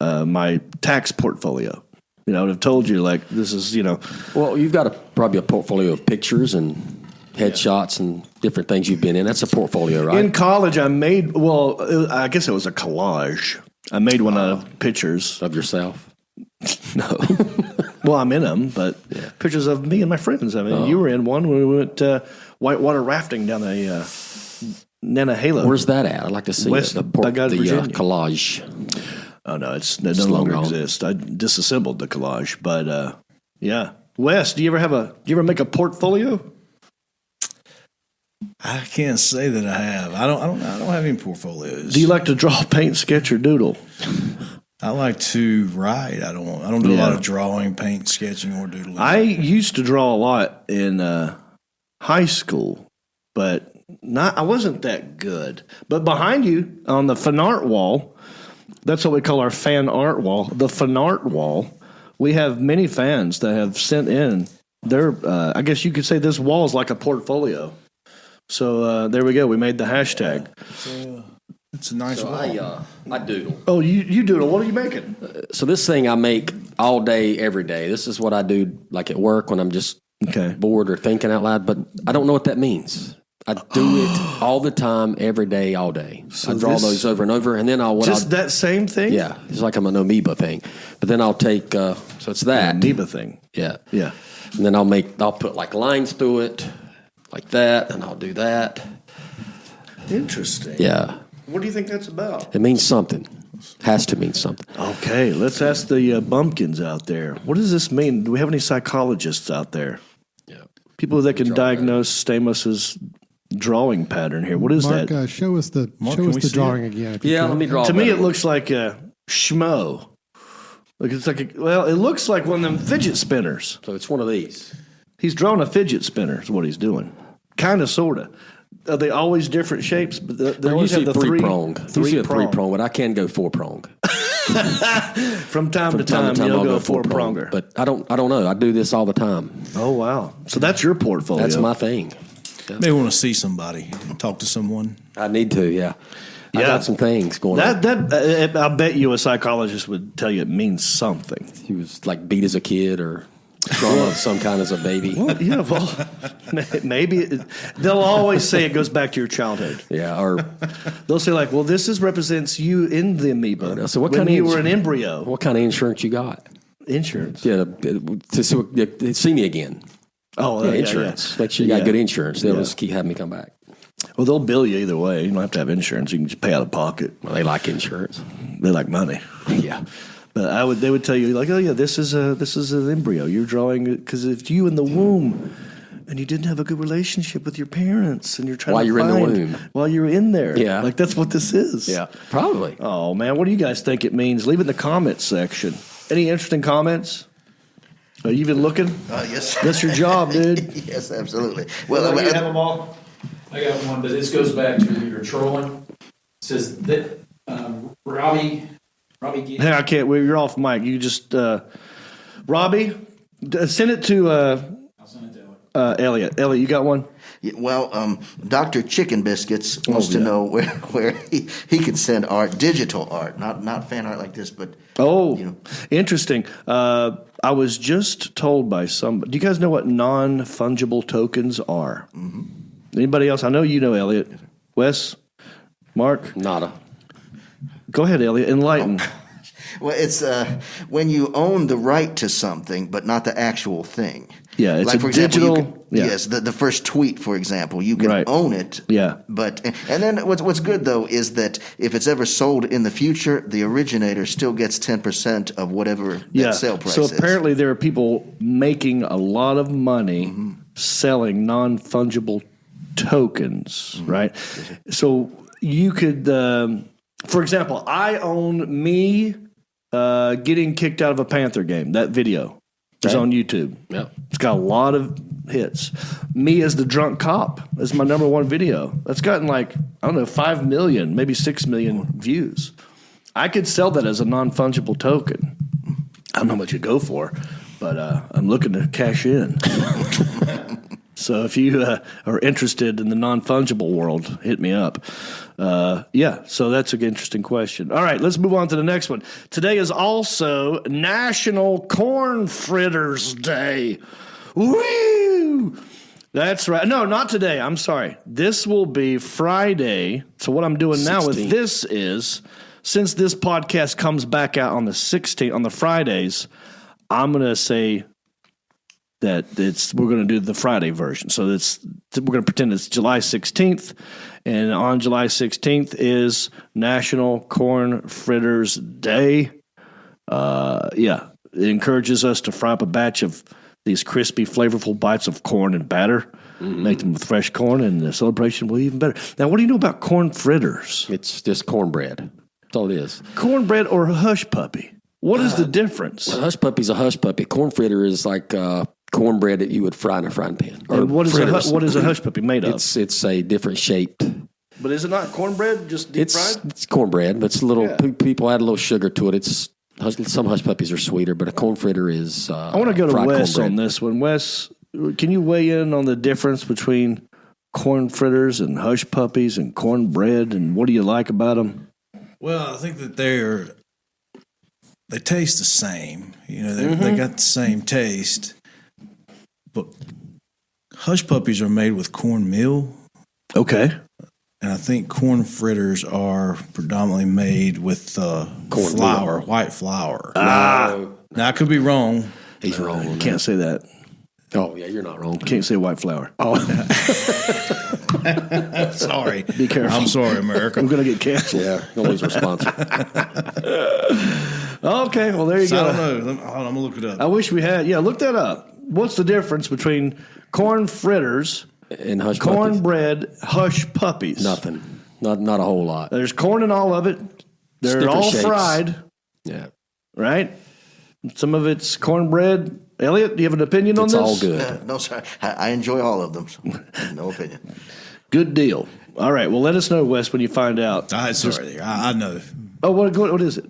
my tax portfolio. I would have told you, like, this is, Well, you've got probably a portfolio of pictures and headshots and different things you've been in. That's a portfolio, right? In college, I guess it was a collage. I made one out of pictures. Of yourself? No. Well, I'm in them, but pictures of me and my friends. I mean, you were in one when we went whitewater rafting down a Nantahala. Where's that at? I'd like to see West the collage. Oh, no, it no longer exists. I disassembled the collage, but yeah. Wes, do you ever make a portfolio? I can't say that I have. I don't have any portfolios. Do you like to draw, paint, sketch, or doodle? I like to write. I don't do a lot of drawing, paint, sketching, or doodling. I used to draw a lot in high school, but I wasn't that good. But behind you on the fan art wall, that's what we call our fan art wall, the fan art wall, we have many fans that have sent in their, I guess you could say this wall is like a portfolio. So there we go. We made the hashtag. It's a nice wall. I doodle. Oh, you doodle. What are you making? So this thing I make all day, every day. This is what I do like at work when I'm just bored or thinking out loud, but I don't know what that means. I do it all the time, every day, all day. So I draw those over and over, and then that same thing? Yeah, it's like I'm an amoeba thing. But then I'll take, so it's that. Amoeba thing. Yeah. Yeah. And then I'll put like lines through it, like that, and I'll do that. Interesting. Yeah. What do you think that's about? It means something. Has to mean something. Okay, let's ask the bumpkins out there. What does this mean? Do we have any psychologists out there? Yeah. People that can diagnose Stamos's drawing pattern here. What is Mark, that? show us the drawing again. if you Yeah, could. let me draw. To me, it looks like a schmo. Like it looks like one of them fidget spinners. So it's one of these. He's drawing a fidget spinner. Is what he's doing. Kind of, sort of. Are they always different shapes? But they always have the three-prong. Usually a three-prong. three-prong, but I can go four-prong. From time to time, you'll go four-pronger. But I don't know. I do this all the time. Oh, wow. So that's your portfolio. That's my thing. Yeah. May want to see somebody, talk to someone. I need to, yeah. I got some things going on. I bet you a psychologist would tell you it means something. He was like beat as a kid or trauma of some kind as a baby. Well, yeah, well, maybe they'll always say it goes back to your childhood. Yeah, or they'll say like, "Well, this represents you in the amoeba." So what when kind of you were an embryo? What kind of insurance you got? Insurance. Yeah, to see me again. Oh, yeah, insurance. Yeah. Make sure you got good insurance. They'll just keep having me come back. Well, they'll bill you either way. You don't have to have insurance. You can just pay out of pocket. Well, they like insurance. They like money. Yeah. But they would tell you like, oh yeah, this is an embryo. You're drawing because it's you in the womb, and you didn't have a good relationship with your parents, and you're trying while to you're in the womb, while you're in there. Yeah, like that's what this is. Yeah, probably. Oh man, what do you guys think it means? Leave it in the comments section. Any interesting comments? Are you even looking? Yes. That's your job, dude. Yes, absolutely. Well, you have them all. I got one, but this goes back to your trolling. It says that Robbie. Hey, I can't. You're off mic. You just Robbie, send it to I'll send it to Elliot. Elliot. Elliot, you got one? Yeah, well, Dr. Chicken Biscuits wants to know where he can send art, digital art, not fan art like this, but interesting. I was just told by somebody. Do you guys know what non-fungible tokens are? Mm-hmm. Anybody else? I know you know, Elliot. Wes? Mark? Nada. Go ahead, Elliot. Enlighten. Well, it's when you own the right to something, but not the actual thing. Yeah, it's like, for example, digital. Yes, the first tweet, for example, you can own it. Yeah. But and then what's good though is that if it's ever sold in the future, the originator still gets 10% of whatever that sale price is. So apparently there are people making a lot of money selling non-fungible tokens, right? So you could, for example, I own me getting kicked out of a Panther game. That video is on YouTube. Yeah, it's got a lot of hits. Me as the drunk cop is my number one video. That's gotten 5 million, maybe 6 million views. I could sell that as a non-fungible token. I don't know how much you go for, but I'm looking to cash in. So if you are interested in the non-fungible world, hit me up. So that's an interesting question. All right, let's move on to the next one. Today is also National Corn Fritters Day. Woo! That's right. No, not today. I'm sorry. This will be Friday. So what I'm doing now with this is, since this podcast comes back out on the 16th, on the Fridays, I'm going to say that we're going to do the Friday version. So we're going to pretend it's July 16th, and on July 16th is National Corn Fritters Day. It encourages us to fry up a batch of these crispy, flavorful bites of corn and batter, make them with fresh corn, and the celebration will be even better. Now, what do you know about corn fritters? It's just cornbread. That's all it is. Cornbread or hush puppy? What is the difference? A hush puppy's a hush puppy. Corn fritter is like cornbread that you would fry in a frying pan. And what is a hush puppy made of? It's a different shape. But is it not cornbread, just deep fried? It's cornbread, but it's a little. People add a little sugar to it. Some hush puppies are sweeter, but a corn fritter is. I want to go to Wes on this one. Wes, can you weigh in on the difference between corn fritters and hush puppies and cornbread, and what do you like about them? Well, I think that they taste the same. They got the same taste. But hush puppies are made with cornmeal. Okay. And I think corn fritters are predominantly made with flour, white flour. Now, I could be wrong. He's wrong. You can't say that. Oh, yeah, you're not wrong. Can't say white flour. Oh. Sorry. Be careful. I'm sorry, America. I'm going to get canceled. Yeah, don't lose our sponsor. Okay, well, there you go. I don't know. I'm going to look it up. I wish we had. Yeah, look that up. What's the difference between corn fritters and cornbread hush puppies? Nothing. Not a whole lot. There's corn in all of it. They're all shapes. fried. Yeah. Right? Some of it's cornbread. Elliot, do you have an opinion on this? It's all good. No, sir. I enjoy all of them. So no opinion. Good deal. All right. Well, let us know, Wes, when you find out. Sorry. I know. Oh, what is it?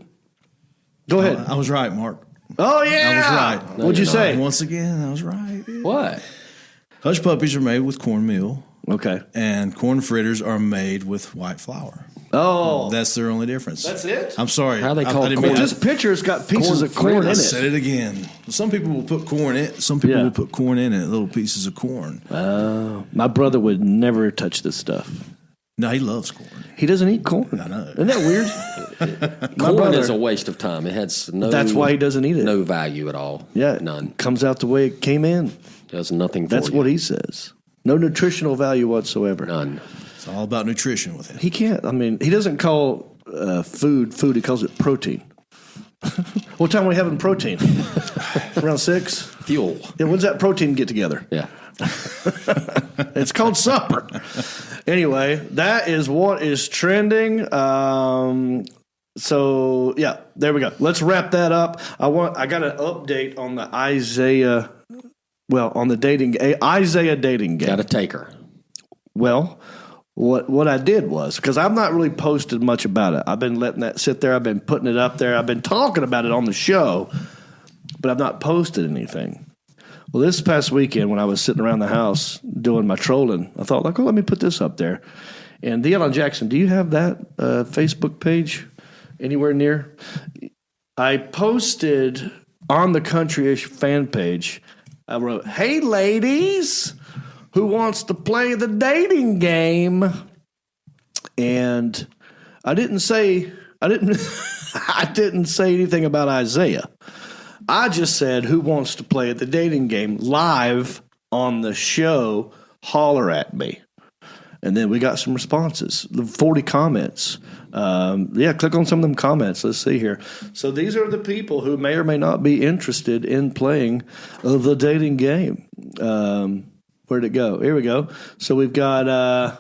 Go ahead. I was right, Mark. Oh, yeah. I was right. What'd you say? Once again, I was right. What? Hush puppies are made with cornmeal. Okay. And corn fritters are made with white flour. Oh. That's their only difference. That's it? I'm sorry. How are they called corn? This picture's got pieces of corn in I it. said it again. Some people will put corn in it. Some people will put corn in it, little pieces of corn. My brother would never touch this stuff. No, he loves corn. He doesn't eat corn. I know. Isn't that weird? Corn is a waste of time. It has no. That's why he doesn't eat it. No value at all. Yeah, none. Comes out the way it came in. Does nothing. That's what he says. No nutritional value whatsoever. None. It's all about nutrition with him. He can't. I mean, he doesn't call food. He calls it protein. What time are we having protein? Around 6? Fuel. Yeah, when's that protein get together? Yeah. It's called supper. Anyway, that is what is trending. So yeah, there we go. Let's wrap that up. I got an update on the Isaiah dating game. Got to take her. Well, what I did was, because I've not really posted much about it. I've been letting that sit there. I've been putting it up there. I've been talking about it on the show, but I've not posted anything. Well, this past weekend when I was sitting around the house doing my trolling, I thought, like, oh, let me put this up there. And Deanna Jackson, do you have that Facebook page anywhere near? I posted on the Country-ish fan page, I wrote, hey, ladies, who wants to play the dating game? And I didn't say anything about Isaiah. I just said, who wants to play the dating game live on the show? Holler at me. And then we got some responses, 40 comments. Click on some of them comments. Let's see here. So these are the people who may or may not be interested in playing the dating game. Where'd it go? Here we go. So we've got, I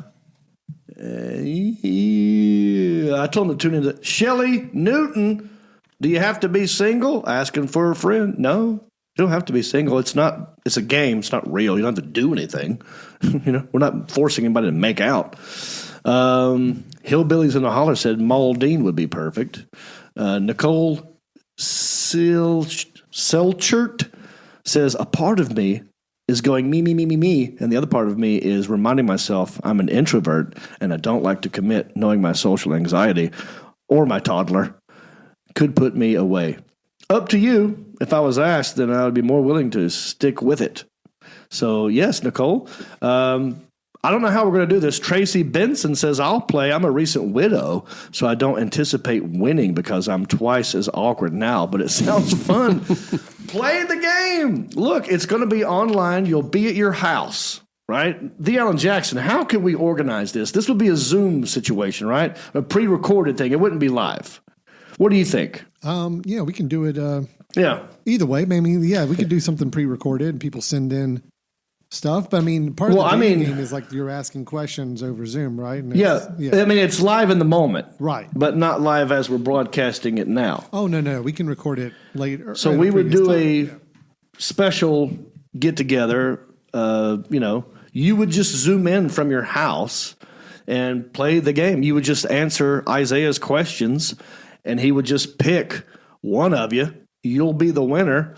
told them to tune in. Shelly Newton, do you have to be single? Asking for a friend. No, you don't have to be single. It's a game. It's not real. You don't have to do anything. We're not forcing anybody to make out. Hillbillies in the Holler said Maldine would be perfect. Nicole Selchert says a part of me is going me, and the other part of me is reminding myself I'm an introvert and I don't like to commit, knowing my social anxiety or my toddler could put me away. Up to you. If I was asked, then I would be more willing to stick with it. So, yes, Nicole. I don't know how we're going to do this. Tracy Benson says, I'll play. I'm a recent widow, so I don't anticipate winning because I'm twice as awkward now, but it sounds fun. Play the game. Look, it's going to be online. You'll be at your house, right? The Alan Jackson, how can we organize this? This would be a Zoom situation, right? A pre-recorded thing. It wouldn't be live. What do you think? Yeah, we can do it. Yeah. Either way, we could do something pre-recorded and people send in stuff. But part of the game is like you're asking questions over Zoom, right? And it's live in the moment, right? But not live as we're broadcasting it now. Oh no, we can record it later. So we would do a special get together. You would just zoom in from your house and play the game. You would just answer Isaiah's questions, and he would just pick one of you. You'll be the winner.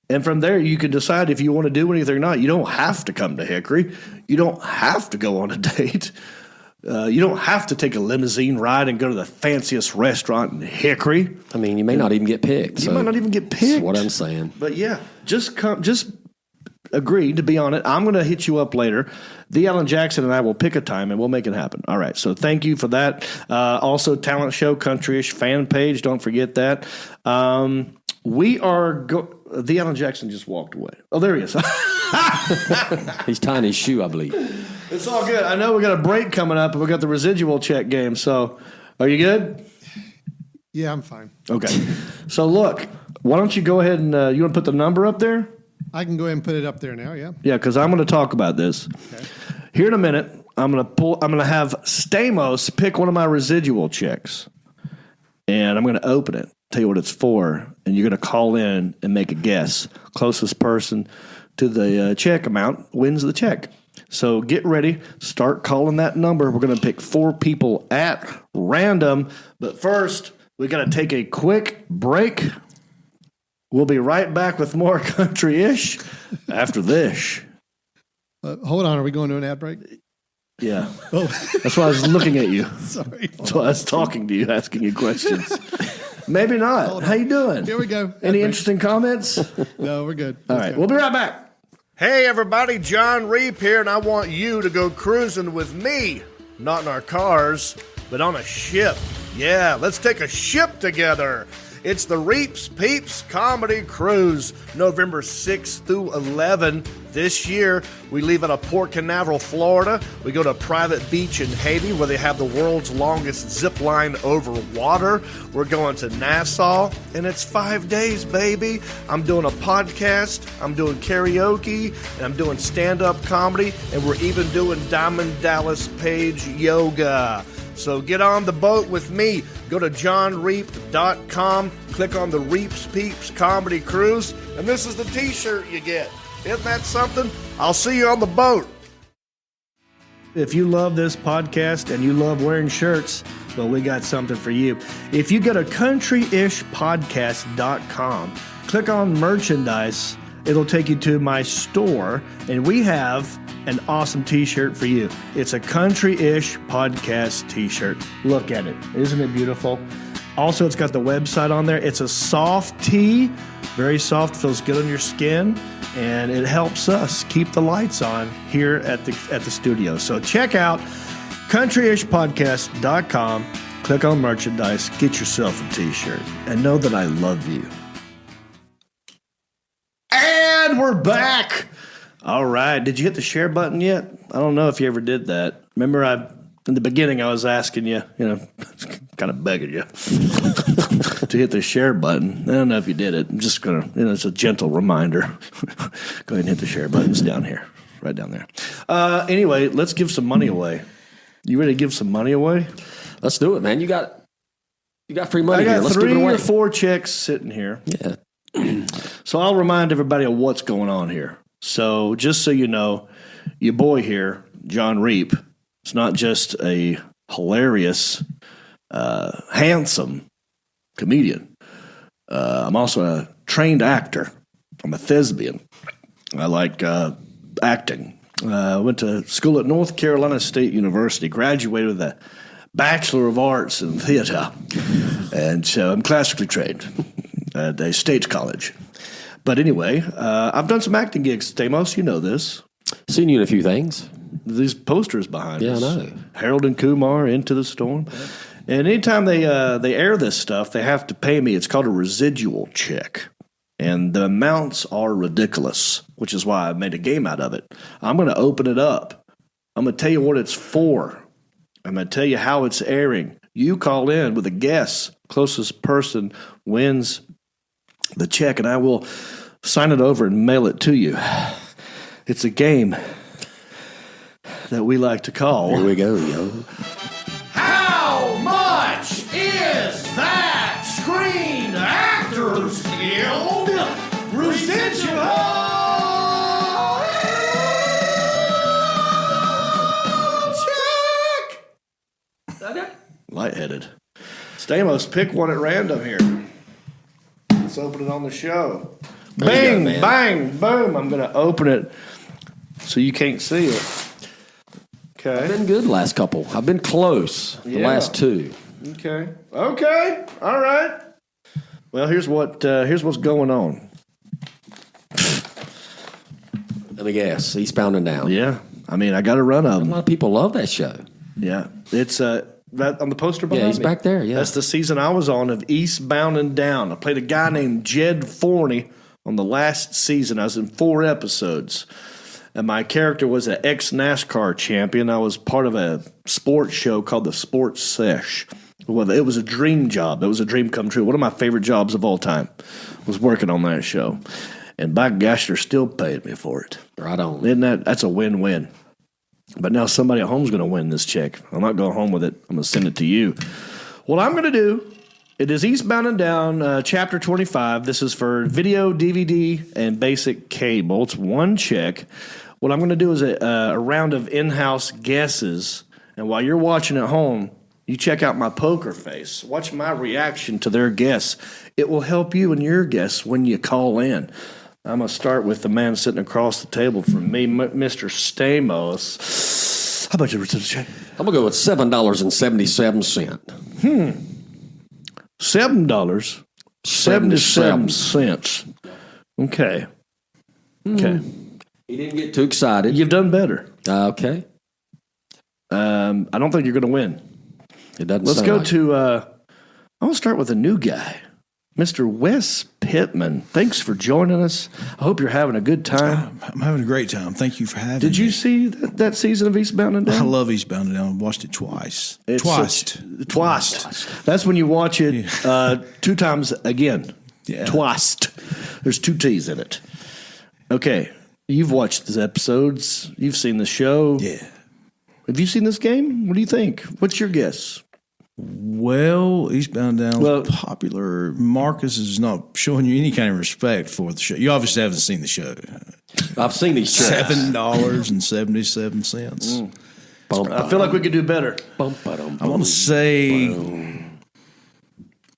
And from there, you can decide if you want to do anything or not. You don't have to come to Hickory. You don't have to go on a date. You don't have to take a limousine ride and go to the fanciest restaurant in Hickory. You may not even get picked. You might not even get picked. That's what I'm saying. But yeah, just agree to be on it. I'm going to hit you up later. The Alan Jackson and I will pick a time and we'll make it happen. All right. So thank you for that. Also, Talent Show Country-ish fan page. Don't forget that. The Alan Jackson just walked away. Oh, there he is. He's tying his shoe, I believe. It's all good. I know we got a break coming up, and we got the residual check game. So, are you good? Yeah, I'm fine. Okay. So, look, why don't you go ahead and you want to put the number up there? I can go ahead and put it up there now. Yeah. Yeah, because I'm going to talk about this here in a minute. I'm going to have Stamos pick one of my residual checks, and I'm going to open it. Tell you what it's for, and you're going to call in and make a guess. Closest person to the check amount wins the check. So get ready. Start calling that number. We're going to pick 4 people at random. But first, we got to take a quick break. We'll be right back with more Country-ish after this. Hold on. Are we going to an ad break? Yeah. Oh. That's why I was looking at you. Sorry. That's why I was talking to you, asking you questions. Maybe not. How you doing? Here we go. Any interesting comments? No, we're good. All right. We'll be right back. Hey, everybody. Jon Reep here, and I want you to go cruising with me. Not in our cars, but on a ship. Yeah, let's take a ship together. It's the Reeps Peeps Comedy Cruise, November 6th through 11th this year. We leave out of Port Canaveral, Florida. We go to a private beach in Haiti where they have the world's longest zip line over water. We're going to Nassau, and it's 5 days, baby. I'm doing a podcast, I'm doing karaoke, and I'm doing stand-up comedy, and we're even doing Diamond Dallas Page yoga. So get on the boat with me. Go to johnreep.com, click on the Reeps Peeps Comedy Cruise, and this is the t-shirt you get. Isn't that something? I'll see you on the boat. If you love this podcast and you love wearing shirts, well, we got something for you. If you go to countryishpodcast.com, click on merchandise, it'll take you to my store, and we have an awesome t-shirt for you. It's a country-ish podcast t-shirt. Look at it. Isn't it beautiful? Also, it's got the website on there. It's a soft tee, very soft, feels good on your skin, and it helps us keep the lights on here at the studio. So check out countryishpodcast.com. Click on merchandise, get yourself a t-shirt, and know that I love you. And we're back. All right. Did you hit the share button yet? I don't know if you ever did that. Remember, in the beginning, I was asking you, kind of begging you to hit the share button. I don't know if you did it. I'm just going to, it's a gentle reminder. Go ahead and hit the share buttons down here, right down there. Anyway, let's give some money away. You ready to give some money away? Let's do it, man. You got free money here. I got Let's give it 3 away. or 4 checks sitting here. Yeah. So I'll remind everybody of what's going on here. So just so you know, your boy here, John Reap, is not just a hilarious, handsome comedian. I'm also a trained actor. I'm a thespian. I like acting. I went to school at North Carolina State University, graduated with a Bachelor of Arts in Theater, and so I'm classically trained at a state college. But anyway, I've done some acting gigs, Stamos. You know this. Seen you in a few things. These posters behind us. Yeah, I know. Harold and Kumar, Into the Storm. And anytime they air this stuff, they have to pay me. It's called a residual check. And the amounts are ridiculous, which is why I made a game out of it. I'm going to open it up. I'm going to tell you what it's for. I'm going to tell you how it's airing. You call in with a guess. Closest person wins the check, and I will sign it over and mail it to you. It's a game that we like to call. Here we go, yo. How much is that Screen Actors Guild residual check? Lightheaded. Stamos, pick one at random here. Let's open it on the show. Bang, bang, boom. I'm going to open it so you can't see it. Okay. I've been good the last couple. I've been close the last 2. Okay. Okay. All right. Well, here's what's going on. Let me guess. Eastbound and Down. Yeah. I mean, I got a run of A them. lot of people love that show. Yeah. It's that on the poster behind Yeah, he's me? back there, yeah. That's the season I was on of Eastbound and Down. I played a guy named Jed Forney on the last season. I was in 4 episodes. And my character was an ex-NASCAR champion. I was part of a sports show called the Sports Sesh. Well, it was a dream job. It was a dream come true. One of my favorite jobs of all time was working on that show. And by gosh, they're still paying me for it. Right on. Isn't that's a win-win. But now somebody at home's going to win this check. I'm not going home with it. I'm going to send it to you. What I'm going to do, it is Eastbound and Down, Chapter 25. This is for video, DVD, and basic cable. It's 1 check. What I'm going to do is a round of in-house guesses. And while you're watching at home, you check out my poker face. Watch my reaction to their guess. It will help you in your guess when you call in. I'm going to start with the man sitting across the table from me, Mr. Stamos. How about you, Richard? I'm going to go with $7.77. $7.77. Okay. Okay. He didn't get too excited. You've done better. Okay. I don't think you're going to win. It doesn't Let's sound go like to, I'm going to start with a new guy, Mr. Wes Pitman. Thanks for joining us. I hope you're having a good time. I'm having a great time. Thank you for having me. Did you see that season of Eastbound and Down? I love Eastbound and Down. I watched it twice. Twice. That's when you watch it 2 times again. Yeah. Twice. There's 2 T's in it. Okay. You've watched the episodes. You've seen the show. Yeah. Have you seen this game? What do you think? What's your guess? Well, Eastbound and Down is popular. Marcus is not showing you any kind of respect for the show. You obviously haven't seen the show. I've seen these checks. $7.77. I feel like we could do better. I want to say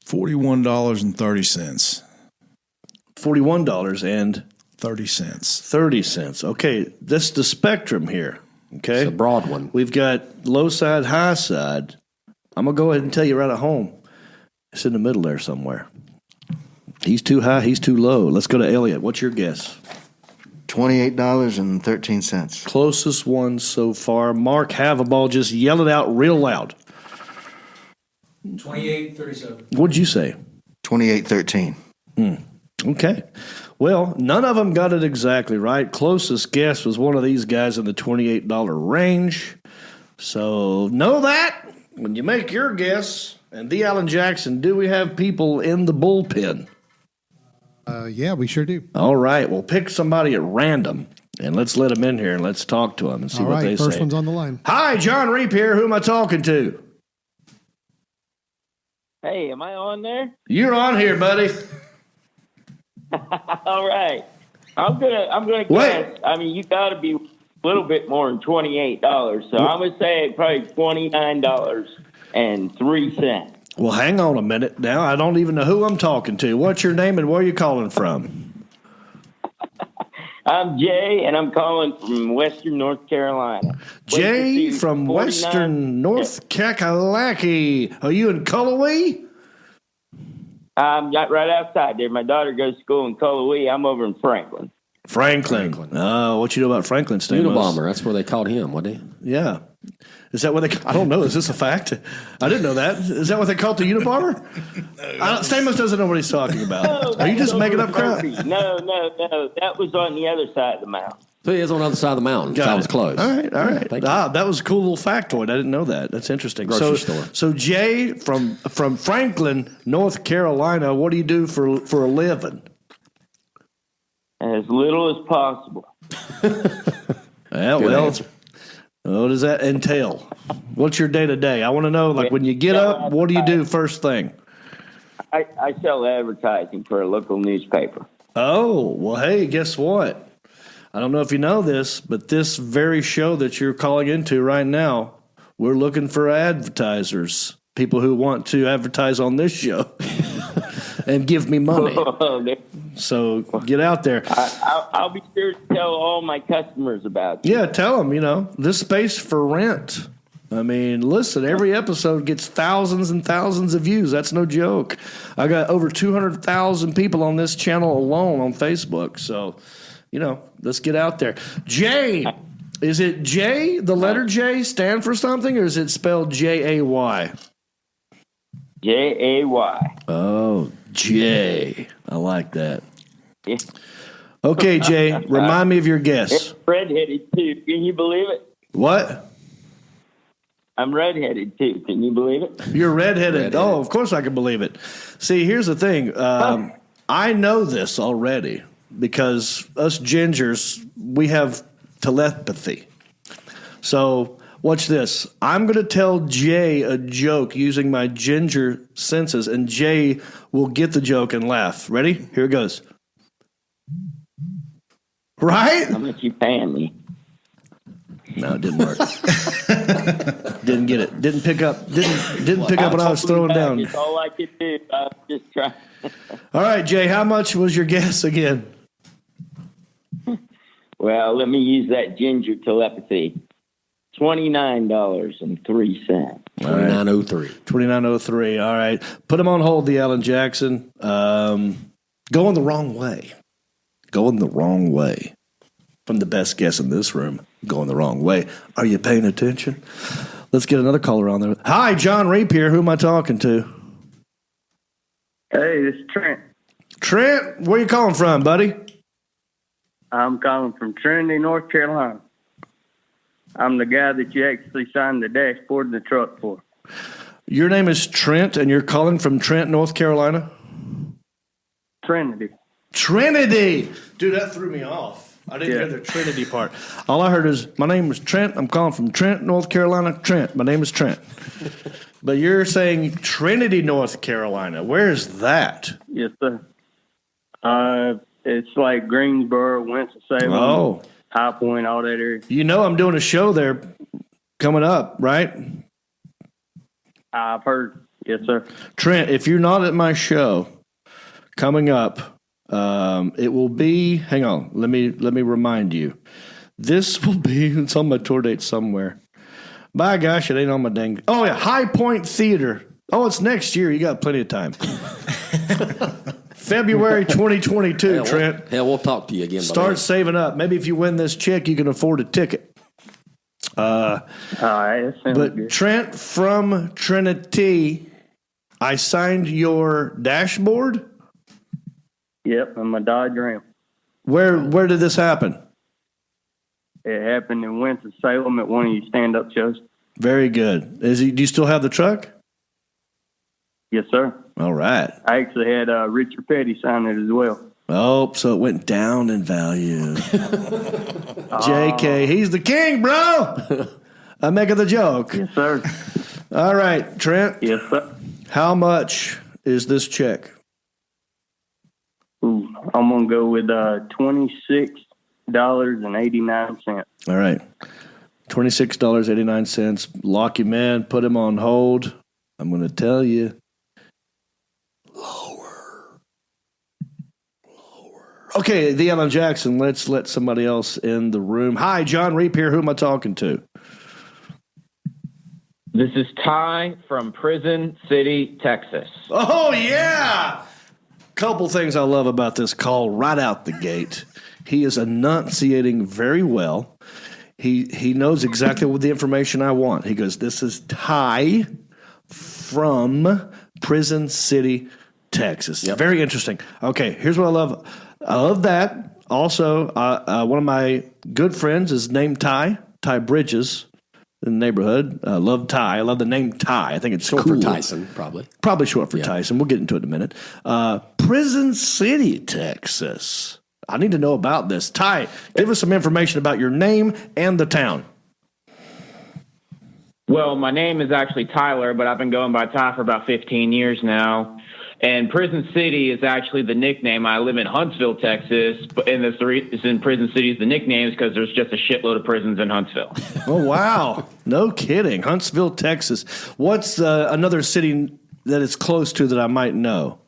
$41.30. $41.30. 30 cents. 30 cents. Okay, that's the spectrum here. Okay. It's a broad one. We've got low side, high side. I'm going to go ahead and tell you right at home. It's in the middle there somewhere. He's too high, he's too low. Let's go to Elliot. What's your guess? $28.13. Closest one so far. Mark Havaball, just yell it out real loud. 28.37. What'd you say? $28.13. Okay. Well, none of them got it exactly right. Closest guess was one of these guys in the $28 range. So know that when you make your guess. And D. Allen Jackson, do we have people in the bullpen? Yeah, we sure do. All right. Well, pick somebody at random, and let's let them in here, and let's talk to them and see what they say. First one's on the line. Hi, John Reap here. Who am I talking to? Hey, am I on there? You're on here, buddy. All right. I'm gonna guess. I mean, you got to be a little bit more than $28. So I'm gonna say probably $29.03. Well, hang on a minute now. I don't even know who I'm talking to. What's your name and where are you calling from? I'm Jay, and I'm calling from Western North Carolina. Jay from Western North Kakalaki. Are you in Cullowhee? I'm right outside there. My daughter goes to school in Cullowhee. I'm over in Franklin. Franklin. Oh, what you know about Franklin, Stamos? Unabomber. That's where they called him, wasn't he? Yeah. Is that what they? I don't know. Is this a fact? I didn't know that. Is that what they called the Unabomber? Stamos doesn't know what he's talking about. No, Are you just making up crap? No. That was on the other side of the mountain. So he is on the other side of the mountain. So I was close. All right. Thank you. That was a cool little factoid. I didn't know that. That's interesting. Grocery store. So Jay from Franklin, North Carolina, what do you do for a living? As little as possible. Yeah, well, what does that entail? What's your day to day? I want to know, like, when you get up, what do you do first thing? I sell advertising for a local newspaper. Oh, well, hey, guess what? I don't know if you know this, but this very show that you're calling into right now, we're looking for advertisers, people who want to advertise on this show and give me money. So get out there. I'll be sure to tell all my customers about you. Yeah, tell them, this space for rent. I mean, listen, every episode gets thousands and thousands of views. That's no joke. I got over 200,000 people on this channel alone on Facebook. So, let's get out there. Jay, is it J, the letter J, stand for something, or is it spelled J-A-Y? J-A-Y. Oh, Jay. I like that. Yeah. Okay, Jay, remind me of your guess. It's redheaded, too. Can you believe it? What? I'm redheaded, too. Can you believe it? You're redheaded. Oh, of course I can believe it. See, here's the thing. I know this already because us gingers, we have telepathy. So watch this. I'm going to tell Jay a joke using my ginger senses, and Jay will get the joke and laugh. Ready? Here it goes. Right? How much you paying me? No, it didn't work. Didn't get it. Didn't pick up what I was throwing down. It's all I could do. I was just trying. All right, Jay, how much was your guess again? Well, let me use that ginger telepathy. $29.03. $29.03. $29.03. All right. Put him on hold, the Allen Jackson. Going the wrong way. Going the wrong way. From the best guess in this room, going the wrong way. Are you paying attention? Let's get another caller on there. Hi, John Reap here. Who am I talking to? Hey, this is Trent. Trent, where you calling from, buddy? I'm calling from Trinity, North Carolina. I'm the guy that you actually signed the dashboard in the truck for. Your name is Trent, and you're calling from Trent, North Carolina? Trinity. Trinity! Dude, that threw me off. I didn't hear the Trinity part. All I heard is, my name is Trent. I'm calling from Trent, North Carolina. Trent. My name is Trent. But you're saying Trinity, North Carolina. Where's that? Yes, sir. It's like Greensboro, Winston-Salem, High Point, all that area. You know I'm doing a show there coming up, right? I've heard. Yes, sir. Trent, if you're not at my show coming up, It will be. Hang on. Let me remind you. This will be. It's on my tour date somewhere. By gosh, it ain't on my dang. Oh yeah, High Point Theater. Oh, it's next year. You got plenty of time. February 2022. Trent. We'll talk to you again. Start saving up. Maybe if you win this check, you can afford a ticket. All right, but good. Trent from Trinity, I signed your dashboard. Yep, I'm a Dodge Ram. Where did this happen? It happened in Winston-Salem at one of your stand-up shows. Very good. Do you still have the truck? Yes, sir. All right. I actually had Richard Petty sign it as well. Oh, so it went down in value. JK, he's the king, bro. I'm making the joke. Yes, sir. All right, Trent. Yes, sir. How much is this check? Ooh, I'm going to go with $26.89. All right. $26.89. Lock him in. Put him on hold. I'm going to tell you. Lower. Okay, the Alan Jackson. Let's let somebody else in the room. Hi, John Reap here. Who am I talking to? This is Ty from Prison City, Texas. Oh, yeah. Couple things I love about this call right out the gate. He is enunciating very well. He knows exactly what the information I want. He goes, this is Ty from Prison City, Texas. Yep. Very interesting. Okay, here's what I love. I love that. Also, one of my good friends is named Ty Bridges in the neighborhood. I love Ty. I love the name Ty. I think it's short cool. for Tyson, probably. Probably short for Tyson. We'll get into it in a minute. Prison City, Texas. I need to know about this. Ty, give us some information about your name and the town. Well, my name is actually Tyler, but I've been going by Ty for about 15 years now. And Prison City is actually the nickname. I live in Huntsville, Texas, and the reason Prison City is the nickname is because there's just a shitload of prisons in Huntsville. Oh, wow. No kidding. Huntsville, Texas. What's another city that it's close to that I might know?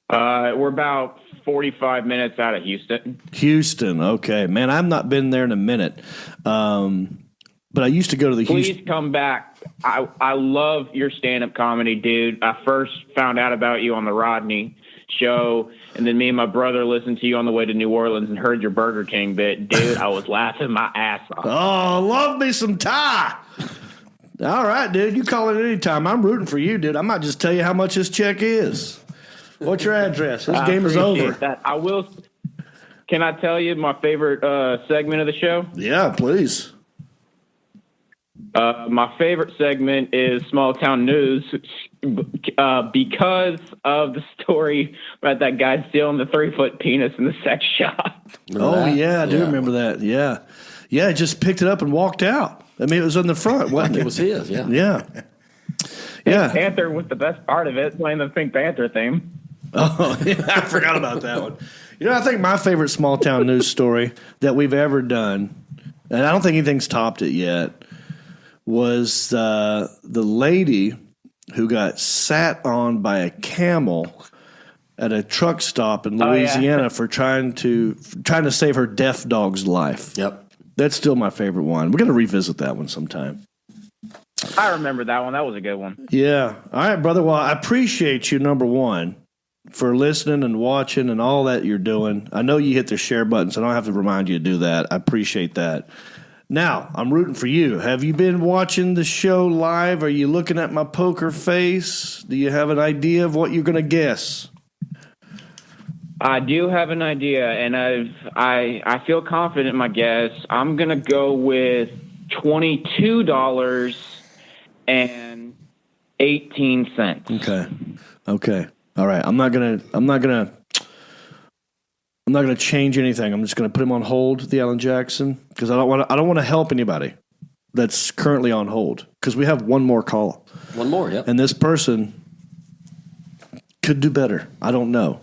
We're about 45 minutes out of Houston. Houston, okay. Man, I've not been there in a minute. But I used to go to the Please Houston. come back. I love your stand-up comedy, dude. I first found out about you on the Rodney show, and then me and my brother listened to you on the way to New Orleans and heard your Burger King bit. Dude, I was laughing my ass off. Oh, love me some Ty. All right, dude. You call it any time. I'm rooting for you, dude. I might just tell you how much this check is. What's your address? This game is over. That. I will. Can I tell you my favorite segment of the show? Yeah, please. My favorite segment is Small Town News because of the story about that guy stealing the 3-foot penis in the sex shop. Yeah, I do remember that. Yeah. Yeah, just picked it up and walked out. I mean, it was in the front, wasn't it? It was his, yeah. Yeah. Yeah. Pink Panther was the best part of it, playing the Pink Panther theme. Oh, yeah, I forgot about that one. You know, I think my favorite small town news story that we've ever done, and I don't think anything's topped it yet, was the lady who got sat on by a camel at a truck stop in Louisiana for trying to save her deaf dog's life. Yep. That's still my favorite one. We're going to revisit that one sometime. I remember that one. That was a good one. Yeah. All right, brother. Well, I appreciate you, number one, for listening and watching and all that you're doing. I know you hit the share button, so I don't have to remind you to do that. I appreciate that. Now, I'm rooting for you. Have you been watching the show live? Are you looking at my poker face? Do you have an idea of what you're going to guess? I do have an idea, and I feel confident in my guess. I'm going to go with $22.18. Okay. All right. I'm not gonna change anything. I'm just gonna put him on hold, the Alan Jackson, because I don't want to help anybody that's currently on hold, because we have one more call. One more, yep. And this person could do better. I don't know.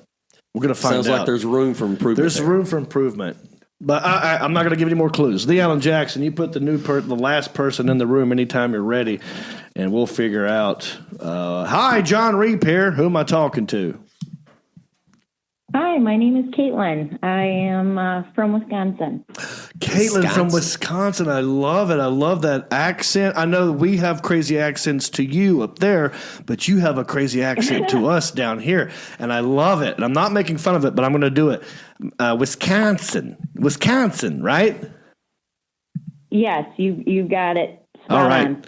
We're gonna find out. Sounds like there's room for improvement. There's room for improvement. But I'm not going to give any more clues. The Alan Jackson, you put the last person in the room anytime you're ready, and we'll figure out. Hi, Jon Reap here. Who am I talking to? Hi, my name is Caitlin. I am from Wisconsin. Caitlin from Wisconsin. I love it. I love that accent. I know we have crazy accents to you up there, but you have a crazy accent to us down here, and I love it. And I'm not making fun of it, but I'm going to do it. Wisconsin, right? Yes, you got it. All right. On.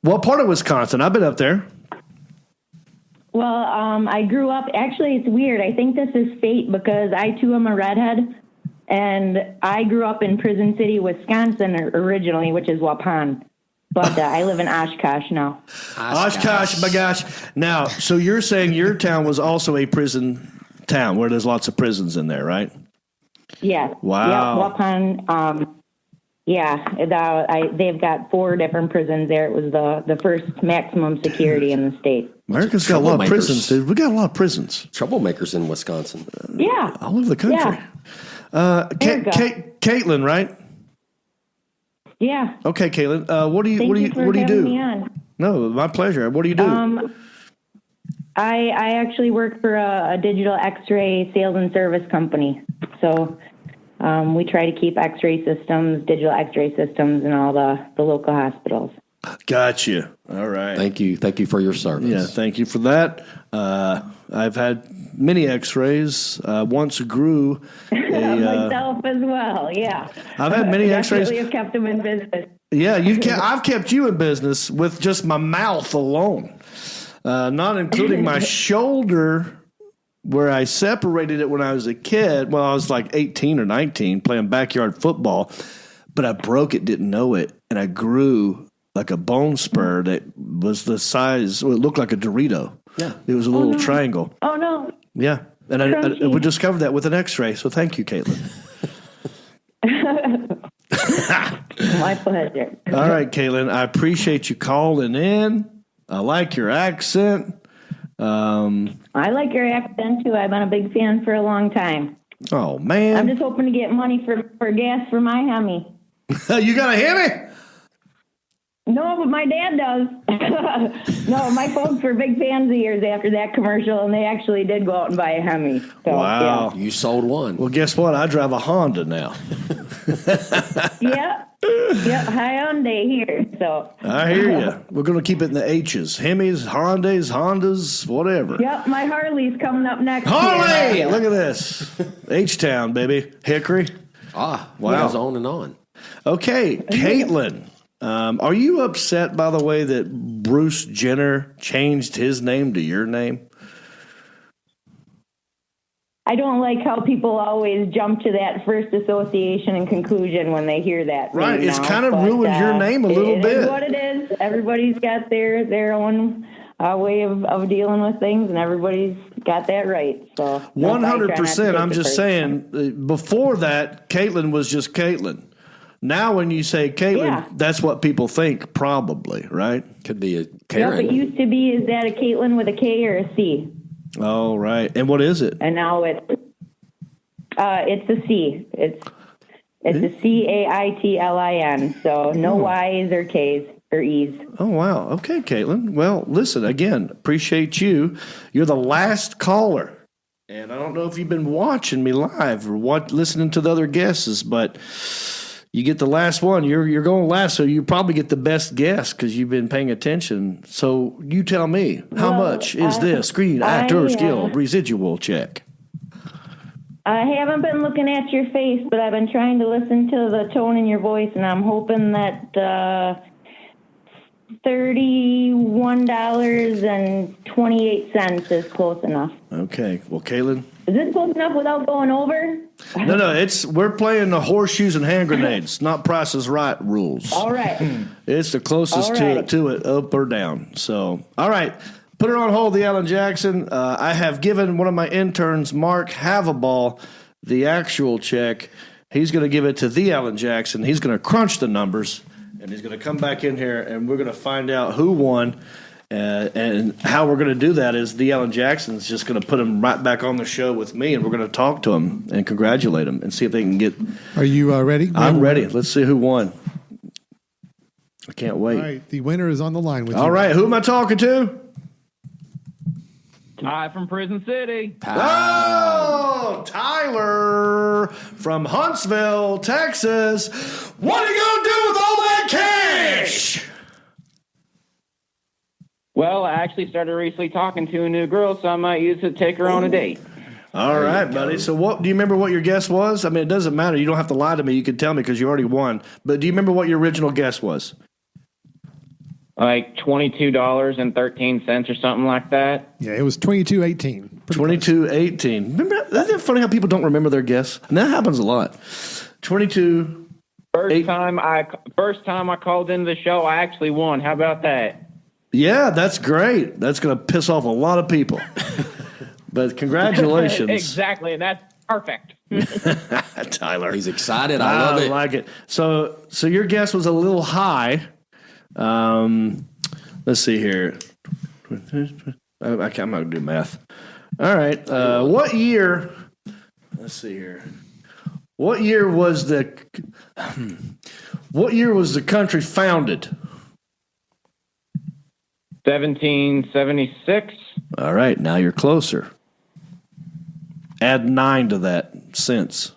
What part of Wisconsin? I've been up there. Well, I grew up. Actually, it's weird. I think this is fate because I too am a redhead, and I grew up in Prison City, Wisconsin, originally, which is Waupun. But I live in Oshkosh now. Oshkosh, my gosh. Now, so you're saying your town was also a prison town where there's lots of prisons in there, right? Yes. Wow. Yep, Waupun. They've got 4 different prisons there. It was the first maximum security in the state. America's got a lot of prisons, dude. We got a lot of prisons. Troublemakers in Wisconsin. Yeah. All over the country. Yeah. Caitlin, right? Yeah. Okay, Caitlin. What do you do? Me on. No, my pleasure. What do you do? I actually work for a digital X-ray sales and service company. So we try to keep X-ray systems, digital X-ray systems, in all the local hospitals. Gotcha. All right. Thank you for your service. Yeah, thank you for that. I've had many X-rays. Once grew myself as well. Yeah, I've had many X-rays. Definitely have kept them in business. Yeah, I've kept you in business with just my mouth alone, not including my shoulder, where I separated it when I was a kid. Well, I was like 18 or 19 playing backyard football, but I broke it, didn't know it, and I grew like a bone spur that was the size. Well, it looked like a Dorito. Yeah, it was a little triangle. Oh no. Yeah, and we discovered that with an X-ray. So thank you, Caitlin. My pleasure. All right, Caitlin, I appreciate you calling in. I like your accent. I like your accent too. I've been a big fan for a long time. Oh man! I'm just hoping to get money for gas for my Hemi. You got a Hemi? No, but my dad does. No, my folks were big fans of yours after that commercial, and they actually did go out and buy a Hemi. So, wow. Yeah. You sold one. Well, guess what? I drive a Honda now. Yeah. Hyundai here. So I hear you. We're going to keep it in the H's. Hemis, Hondas, whatever. Yep, my Harley's coming up next Harley! year. Look at this. H-Town, baby. Hickory. Wow. Wow. On and on. Okay, Caitlin. Are you upset, by the way, that Bruce Jenner changed his name to your name? I don't like how people always jump to that first association and conclusion when they hear that. Right, it's kind of but, ruined your name a little it bit. It is what it is. Everybody's got their own way of dealing with things, and everybody's got that right. So 100%. I'm just saying, before that, Caitlin was just Caitlin. Now, when you say Caitlin, that's what people think, probably, right? Could be a Karen. Yep, it used to be, is that a Caitlin with a K or a C? Oh, right. And what is it? And now it's a C. It's a CAITLIN. So no Y's or K's or E's. Oh, wow. Okay, Caitlin. Well, listen, again, appreciate you. You're the last caller. And I don't know if you've been watching me live or listening to the other guesses, but you get the last one. You're going last, so you probably get the best guess because you've been paying attention. So you tell me, how much is this screen actor skill residual check? I haven't been looking at your face, but I've been trying to listen to the tone in your voice, and I'm hoping that $31.28 is close enough. Okay. Well, Caitlin. Is this close enough without going over? No. We're playing the horseshoes and hand grenades, not Price is Right rules. All right. It's the closest to it, up or down. So, all right. Put it on hold, the Alan Jackson. I have given one of my interns, Mark Havaball, the actual check. He's going to give it to the Alan Jackson. He's going to crunch the numbers, and he's going to come back in here, and we're going to find out who won. And how we're going to do that is the Alan Jackson's just going to put him right back on the show with me, and we're going to talk to him and congratulate him and see if they can get. Are you ready? I'm ready. Let's see who won. I can't wait. All right, the winner is on the line with you. All right, who am I talking to? Ty from Prison City. Oh, Tyler from Huntsville, Texas. What are you going to do with all that cash? Well, I actually started recently talking to a new girl, so I might use it to take her on a date. All right, buddy. So do you remember what your guess was? I mean, it doesn't matter. You don't have to lie to me. You can tell me because you already won. But do you remember what your original guess was? Like $22.13 or something like that. Yeah, it was 22.18. 22.18. Remember, isn't it funny how people don't remember their guess? And that happens a lot. 22. First time I called into the show, I actually won. How about that? Yeah, that's great. That's going to piss off a lot of people. But congratulations. Exactly, and that's perfect. Tyler. He's excited. I love it. I like it. So your guess was a little high. Let's see here. I'm not going to do math. All right. What year? Let's see here. What year was the country founded? 1776. All right. Now you're closer. Add 9 to that since.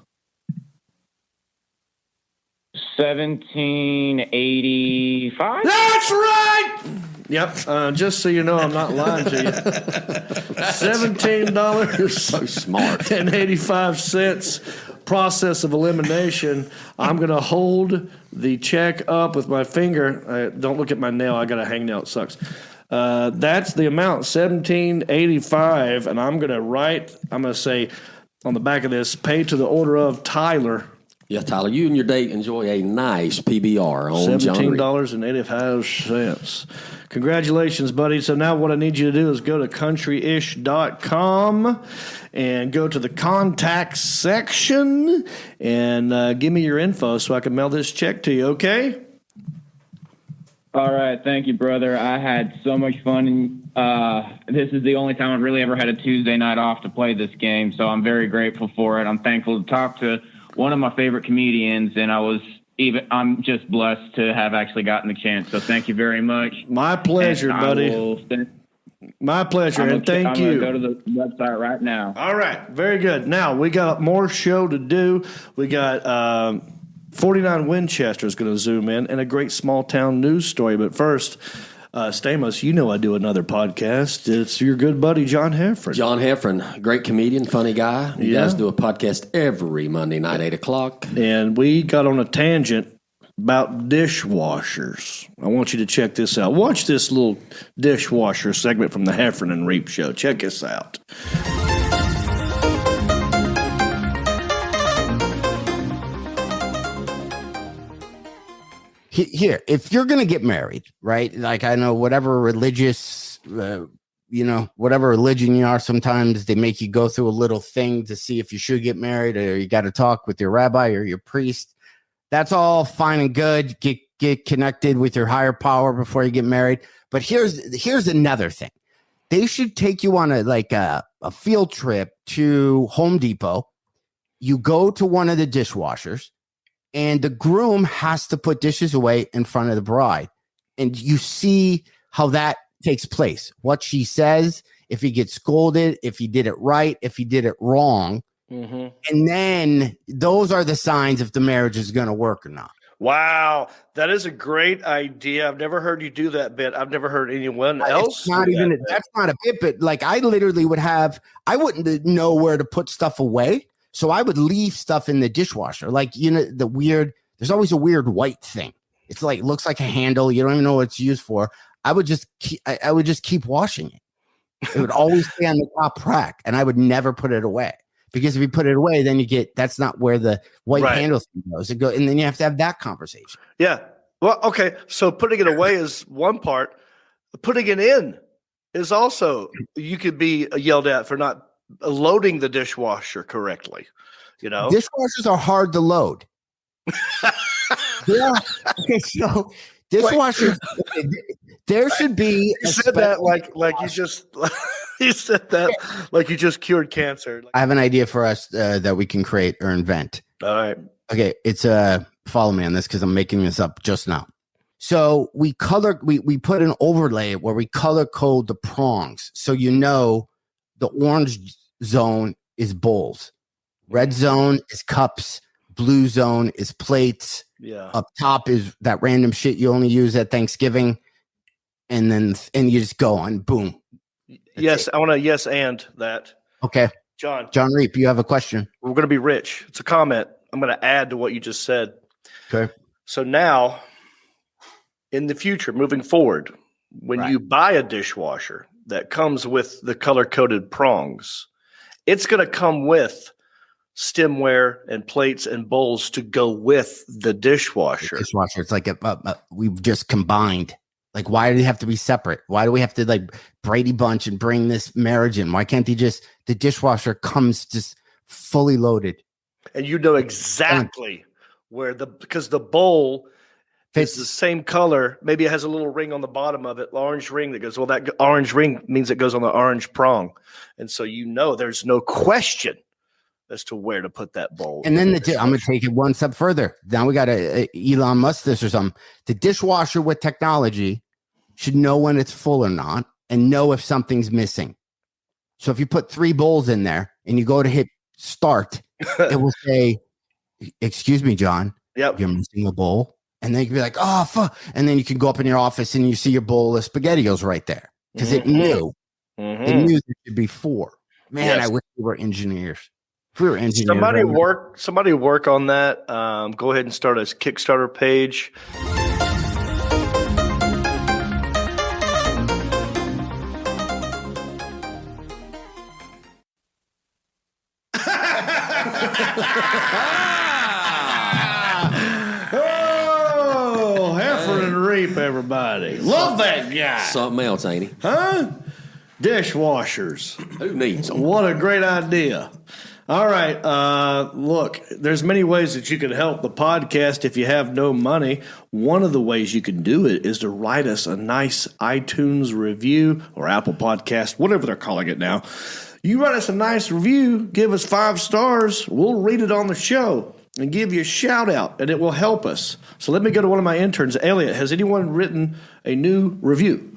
1785. That's right. Yep. Just so you know, I'm not lying to you. $17. You're so smart. And 85 cents. Process of elimination. I'm going to hold the check up with my finger. Don't look at my nail. I got a hangnail. It sucks. That's the amount, $17.85, and I'm going to say on the back of this, pay to the order of Tyler. Yeah, Tyler, you and your date enjoy a nice PBR on $17.85. Congratulations, buddy. So now what I need you to do is go to countryish.com and go to the contact section and give me your info so I can mail this check to you, okay? All right, thank you, brother. I had so much fun. This is the only time I've really ever had a Tuesday night off to play this game, so I'm very grateful for it. I'm thankful to talk to one of my favorite comedians, and I'm just blessed to have actually gotten the chance. So thank you very much. My pleasure, buddy. My pleasure, and thank you. I'm going to go to the website right now. All right, very good. Now, we got more show to do. We got 49 Winchester is going to zoom in, and a great small-town news story. But first, Stamos, you know I do another podcast. It's your good buddy, Jon Heffron. Jon Heffron, great comedian, funny guy. You guys do a podcast every Monday night, 8 o'clock. And we got on a tangent about dishwashers. I want you to check this out. Watch this little dishwasher segment from the Heffron and Reap Show. Check this out. Here, if you're going to get married, right? Like I know whatever religious, whatever religion you are, sometimes they make you go through a little thing to see if you should get married, or you got to talk with your rabbi or your priest. That's all fine and good. Get connected with your higher power before you get married. But here's another thing. They should take you on a field trip to Home Depot. You go to one of the dishwashers, and the groom has to put dishes away in front of the bride. And you see how that takes place. What she says, if he gets scolded, if he did it right, if he did it wrong. Mm-hmm. And then those are the signs if the marriage is going to work or not. Wow. That is a great idea. I've never heard you do that bit. I've never heard anyone else. That's not a bit, but like I literally I wouldn't know where to put stuff away. So I would leave stuff in the dishwasher. Like, there's always a weird white thing. It's like, looks like a handle. You don't even know what it's used for. I would just keep washing it. It would always stay on the top rack, and I would never put it away. Because if you put it away, then that's not where the white handle thing goes. And then you have to have that conversation. Yeah. Well, okay. So putting it away is one part. Putting it in is also, you could be yelled at for not loading the dishwasher correctly. Dishwashers are hard to load. Yeah. Okay, so dishwashers, there should be. You said that like you just. You said that like you just cured cancer. I have an idea for us that we can create or invent. All right. Okay, it's follow me on this because I'm making this up just now. So we put an overlay where we color code the prongs, so The orange zone is bowls. Red zone is cups. Blue zone is plates. Yeah. Up top is that random shit you only use at Thanksgiving. And you just go on, boom. Yes, I want to yes and that. Okay. John Reap, you have a question. We're going to be rich. It's a comment. I'm going to add to what you just said. Okay. So now, in the future, moving forward, when you buy a dishwasher that comes with the color-coded prongs, it's going to come with stemware and plates and bowls to go with the dishwasher. It's like we've just combined. Like, why do they have to be separate? Why do we have to like Brady Bunch and bring this marriage in? Why can't the dishwasher comes just fully loaded? And you know exactly where because the bowl is the same color. Maybe it has a little ring on the bottom of it, orange ring that goes, well, that orange ring means it goes on the orange prong. And so there's no question as to where to put that bowl. And then I'm going to take it one step further. Now we got to Elon Musk this or something. The dishwasher with technology should know when it's full or not and know if something's missing. So if you put 3 bowls in there and you go to hit start, it will say, excuse me, John, you're missing a bowl. And then you can be like, oh, fuck. And then you can go up in your office and you see your bowl of SpaghettiOs right there because it knew. It knew there should be 4. Man, I wish we were engineers. If we were engineers. Somebody work on that. Go ahead and start a Kickstarter page. Oh, Heifer and Reap, everybody. Love that guy. Something else, ain't he? Huh? Dishwashers. Who needs them? What a great idea. All right. Look, there's many ways that you can help the podcast if you have no money. One of the ways you can do it is to write us a nice iTunes review or Apple Podcast, whatever they're calling it now. You write us a nice review, give us 5 stars, we'll read it on the show and give you a shout out, and it will help us. So let me go to one of my interns. Elliot, has anyone written a new review?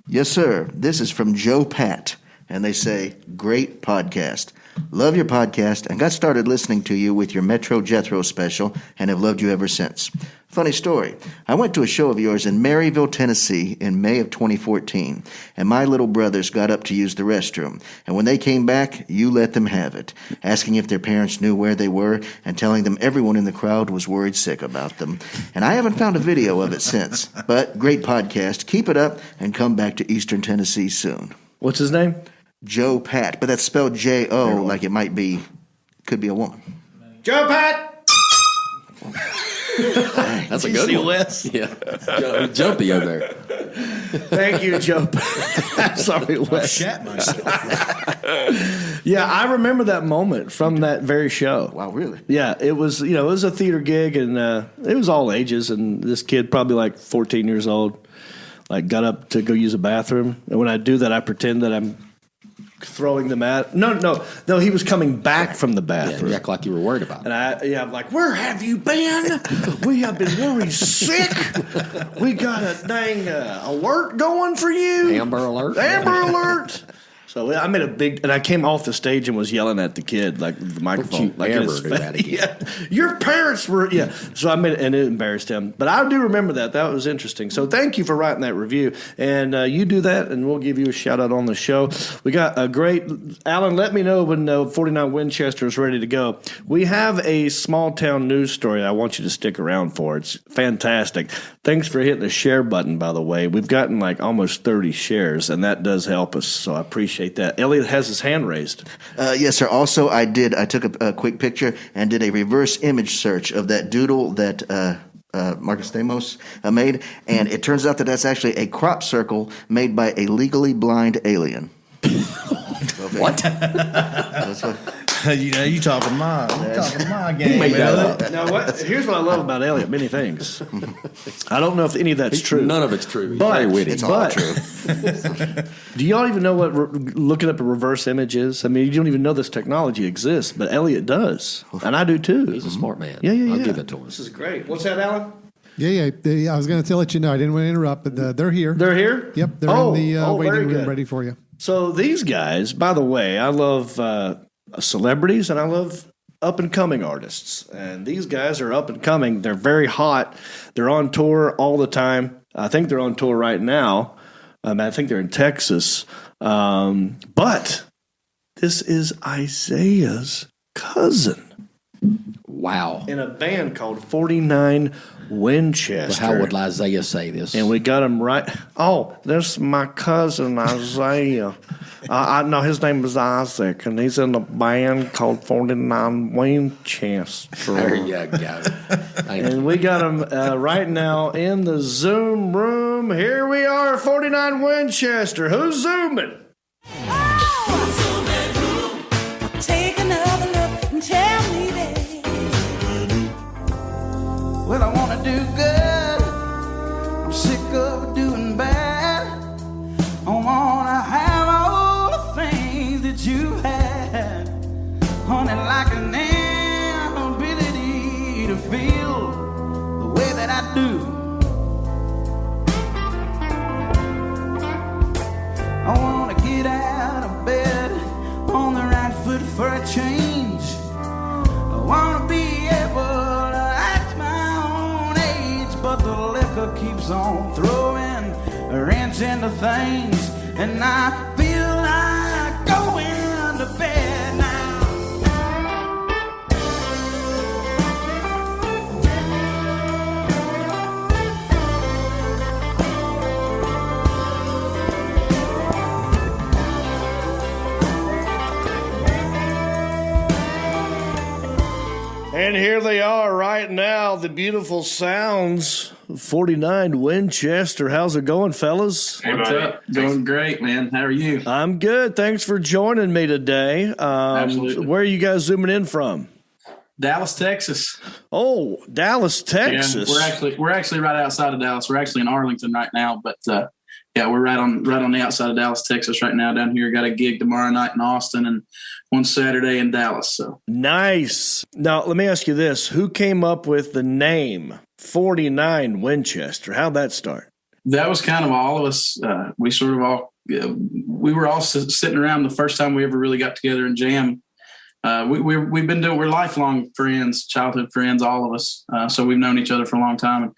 Yes, sir. This is from Joe Pat, and they say, great podcast. Love your podcast and got started listening to you with your Metro Jethro special and have loved you ever since. Funny story. I went to a show of yours in Maryville, Tennessee in May of 2014, and my little brothers got up to use the restroom. And when they came back, you let them have it, asking if their parents knew where they were and telling them everyone in the crowd was worried sick about them. And I haven't found a video of it since. But great podcast. Keep it up and come back to Eastern Tennessee soon. What's his name? Joe Pat, but that's spelled J-O like it could be a woman. Joe Pat! That's a good one. Wes? Yeah. Jumpy over there. Thank you, Joe. I'm sorry, Wes. I shat myself. Yeah, I remember that moment from that very show. Wow, really? Yeah, it was, it was a theater gig, and it was all ages, and this kid, probably like 14 years old, got up to go use a bathroom. And when I do that, I pretend that I'm throwing them at. No, he was coming back from the bathroom. Yeah, you act like you were worried about it. And I'm like, where have you been? We have been worried sick. We got a dang alert going for you. Amber alert. Amber alert. So I made a big, and I came off the stage and was yelling at the kid, like the microphone. Don't you ever do that again. Yeah, your parents were, So I made it, and it embarrassed him. But I do remember that. That was interesting. So thank you for writing that review. And you do that, and we'll give you a shout out on the show. We got a great, Alan, let me know when 49 Winchester is ready to go. We have a small town news story I want you to stick around for. It's fantastic. Thanks for hitting the share button, by the way. We've gotten almost 30 shares, and that does help us. So I appreciate that. Elliot has his hand raised. Yes, sir. Also, I took a quick picture and did a reverse image search of that doodle that Marcus Stamos made, and it turns out that that's actually a crop circle made by a legally blind alien. What? That's what? You talking my game. He made that up. Now, here's what I love about Elliot. Many things. I don't know if any of that's true. None of it's true. He's but very witty. It's all true. Do y'all even know what looking up a reverse image is? I mean, you don't even know this technology exists, but Elliot does, and I do too. He's a smart man. Yeah. I'll give it to him. This is great. What's that, Alan? Yeah. I was going to let you know. I didn't want to interrupt, but they're here. They're here? Yep. They're in the waiting room ready for you. So these guys, by the way, I love celebrities and I love up-and-coming artists. And these guys are up-and-coming. They're very hot. They're on tour all the time. I think they're on tour right now. I think they're in Texas. But this is Isaiah's cousin. Wow. In a band called 49 Winchester. Well, how would Isaiah say this? And we got him right. Oh, this is my cousin Isaiah. I know his name is Isaac, and he's in a band called 49 Winchester. There you go. And we got him right now in the Zoom room. Here we are, 49 Winchester. Who's zooming? Take another look and tell me, baby. Well, I want to do good. I'm sick of doing bad. I want to have all the things that you had. Honey, like an ability to feel the way that I do. I want to get out of bed on the right foot for a change. I want to be able to act my own age, but the liquor keeps on throwing a wrench into things, and I feel like going to bed now. And here they are right now, the beautiful sounds of 49 Winchester. How's it going, fellas? Hey, what's up? Going great, man. How are you? I'm good. Thanks for joining me today. Absolutely. Where are you guys zooming in from? Dallas, Texas. Oh, Dallas, Texas. Yeah, we're actually right outside of Dallas. We're actually in Arlington right now, but yeah, we're right on the outside of Dallas, Texas right now. Down here, got a gig tomorrow night in Austin and one Saturday in Dallas. So nice. Now, let me ask you this: who came up with the name 49 Winchester? How'd that start? That was kind of all of us. We we were all sitting around the first time we ever really got together and jam. We're lifelong friends, childhood friends, all of us. So we've known each other for a long time. And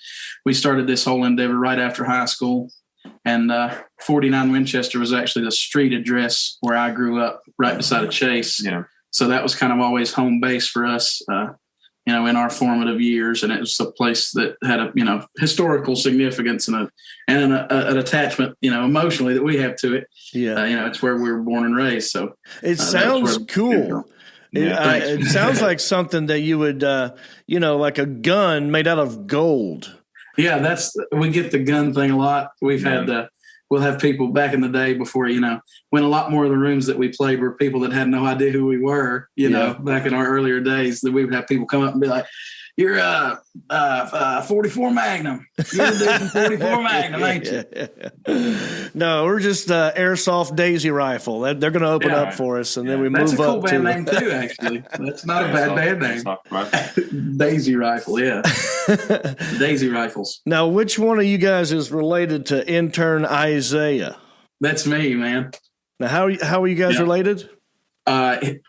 we started this whole endeavor right after high school. And 49 Winchester was actually the street address where I grew up, right beside a Chase. Yeah. So that was kind of always home base for us, in our formative years. And it was a place that had a, historical significance and an attachment, emotionally that we have to it. Yeah. It's where we were born and raised. So it sounds cool. It sounds like something that you would, like a gun made out of gold. Yeah, we get the gun thing a lot. We've had we'll have people back in the day before, when a lot more of the rooms that we played were people that had no idea who we were, back in our earlier days, that we would have people come up and be like, you're 44 Magnum. You're the dude from 44 Magnum, ain't you? No, we're just airsoft Daisy Rifle. They're going to open up for us, and then we move up. That's a cool band name too, actually. That's not a bad band name. Daisy Rifle, yeah. Daisy Rifles. Now, which one of you guys is related to intern Isaiah? That's me, man. Now, how are you guys related?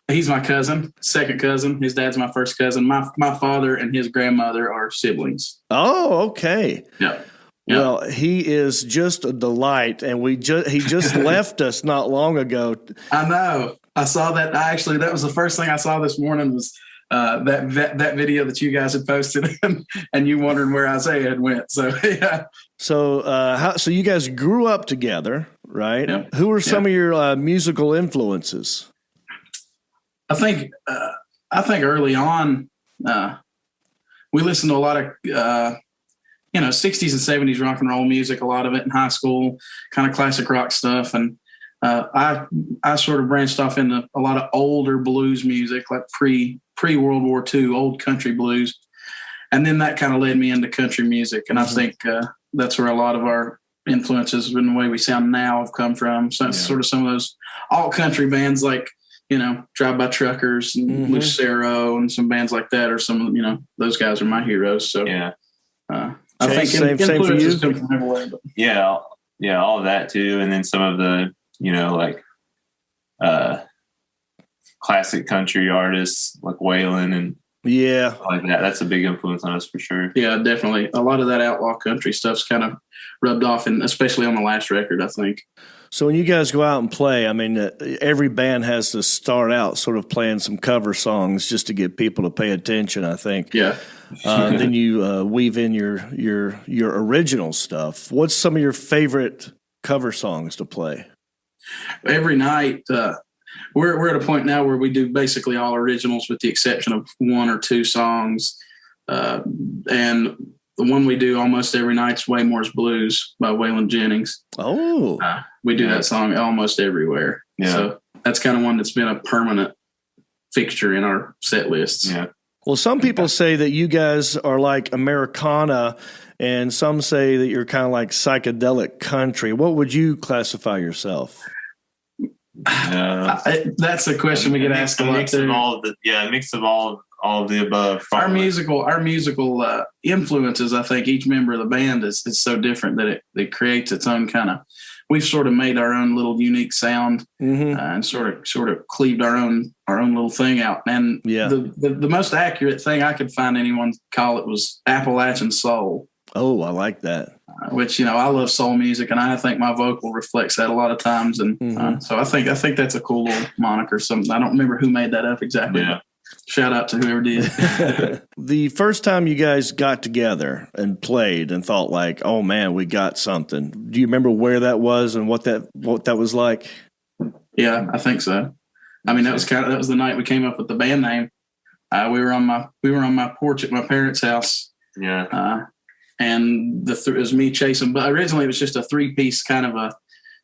He's my cousin, second cousin. His dad's my first cousin. My father and his grandmother are siblings. Oh, okay. Yeah. Well, he is just a delight, and he just left us not long ago. I know. I saw that. That was the first thing I saw this morning was that video that you guys had posted, and you wondering where Isaiah had went. So yeah. So so you guys grew up together, right? Yeah. Who were some of your musical influences? I think early on, we listened to a lot of, 60s and 70s rock and roll music, a lot of it in high school, kind of classic rock stuff. And I sort of branched off into a lot of older blues music, like pre-World War II, old country blues. And then that kind of led me into country music. And I think that's where a lot of our influences in the way we sound now have come from. So sort of some of those alt country bands like, Drive By Truckers and Lucero and some bands like that, or some, those guys are my heroes. So I think same for you. Come from everywhere, but. Yeah, all of that too, and then some of the like classic country artists like Waylon and like that. That's a big influence on us for sure. Yeah, definitely. A lot of that outlaw country stuff's kind of rubbed off, and especially on the last record, I think. So when you guys go out and play, I mean, every band has to start out sort of playing some cover songs just to get people to pay attention, I think. Yeah. Then you weave in your original stuff. What's some of your favorite cover songs to play? Every night, we're at a point now where we do basically all originals with the exception of one or two songs. And the one we do almost every night is Waymore's Blues by Waylon Jennings. Oh. We do that song almost everywhere. Yeah. So that's kind of one that's been a permanent fixture in our set lists. Yeah. Well, some people say that you guys are like Americana, and some say that you're kind of like psychedelic country. What would you classify yourself? That's a question we get asked a lot. Mix of all of the above. Our musical influences, I think each member of the band is so different that it creates its own kind of. We've sort of made our own little unique sound and sort of cleaved our own little thing out. And the most accurate thing I could find anyone call it was Appalachian soul. Oh, I like that. Which I love soul music, and I think my vocal reflects that a lot of times. And so I think that's a cool little moniker. I don't remember who made that up exactly. Yeah. Shout out to whoever did. The first time you guys got together and played and thought like, oh man, we got something. Do you remember where that was and what that was like? Yeah, I think so. I mean, that was the night we came up with the band name. We were on my porch at my parents' house. Yeah. And it was me chasing, but originally it was just a 3-piece kind of a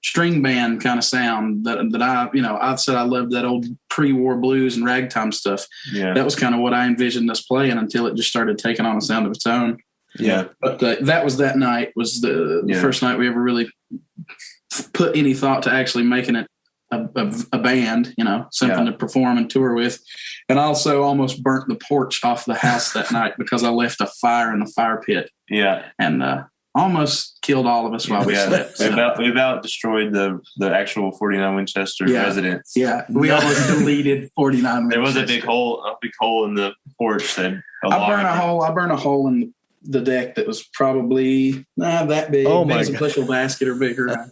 string band kind of sound that I said I loved that old pre-war blues and ragtime stuff. Yeah. That was kind of what I envisioned us playing until it just started taking on a sound of its own. Yeah. But that night was the first night we ever really put any thought to actually making it a band, something to perform and tour with. And I also almost burnt the porch off the house that night because I left a fire in the fire pit. Yeah. And almost killed all of us while we slept. So. We about destroyed the actual 49 Winchester residence. Yeah, we almost deleted 49 There was Winchester. a big hole in the porch that I burned a hole in the deck that was probably that big. Oh my God. A bushel basket or bigger.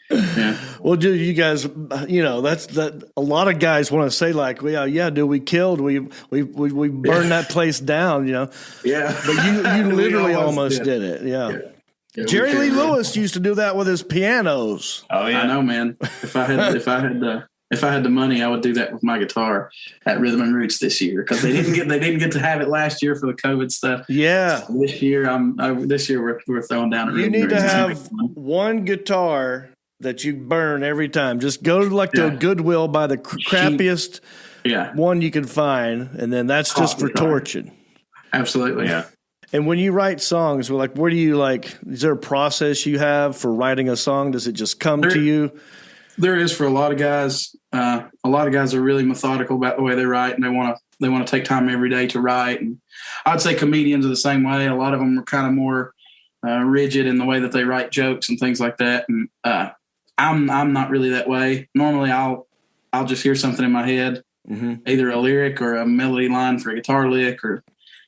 Yeah. Well, dude, you guys, that's that. A lot of guys want to say like, we killed, we burned that place down, Yeah. But you literally almost did it. Yeah. Jerry Lee Lewis used to do that with his pianos. Oh yeah, I know, man. If I had the money, I would do that with my guitar at Rhythm and Roots this year because they didn't get to have it last year for the COVID stuff. Yeah. So this year we're throwing down. You need to have one guitar that you burn every time. Just go to the Goodwill, buy the crappiest one you can find, and then that's just for torching. Absolutely. Yeah. And when you write songs, where do you is there a process you have for writing a song? Does it just come to you? There is for a lot of guys. A lot of guys are really methodical about the way they write, and they want to take time every day to write. And I'd say comedians are the same way. A lot of them are kind of more rigid in the way that they write jokes and things like that. And I'm not really that way. Normally, I'll just hear something in my head, either a lyric or a melody line for a guitar lick or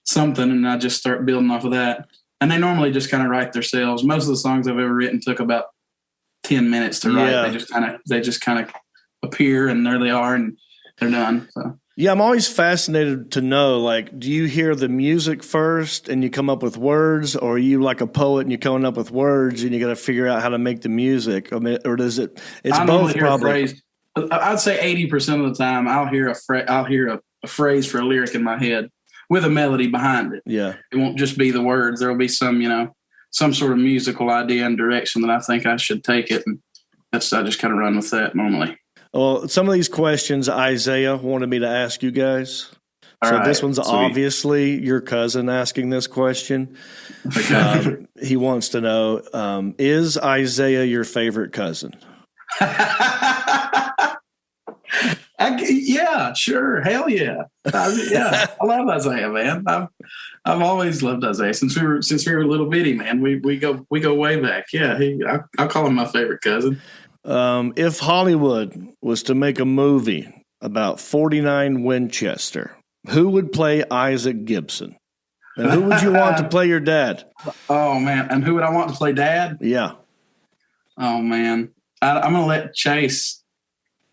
something, and I just start building off of that. And they normally just kind of write themselves. Most of the songs I've ever written took about 10 minutes to write. They just kind of appear, and there they are, and they're done. So. Yeah, I'm always fascinated to know, do you hear the music first and you come up with words, or are you like a poet and you're coming up with words and you got to figure out how to make the music? I mean, or does it? It's both probably. I'd say 80% of the time I'll hear a phrase for a lyric in my head with a melody behind it. Yeah, it won't just be the words. There will be some sort of musical idea and direction that I think I should take it, and I just kind of run with that normally. Well, some of these questions Isaiah wanted me to ask you guys. This one's obviously your cousin asking this question. Okay. He wants to know, is Isaiah your favorite cousin? Yeah, sure. Hell yeah. I love Isaiah, man. I've always loved Isaiah since we were little bitty, man. We go way back. Yeah, I call him my favorite cousin. If Hollywood was to make a movie about 49 Winchester, who would play Isaac Gibson? And who would you want to play your dad? Oh, man. And who would I want to play dad? Yeah. Oh, man. I'm going to let Chase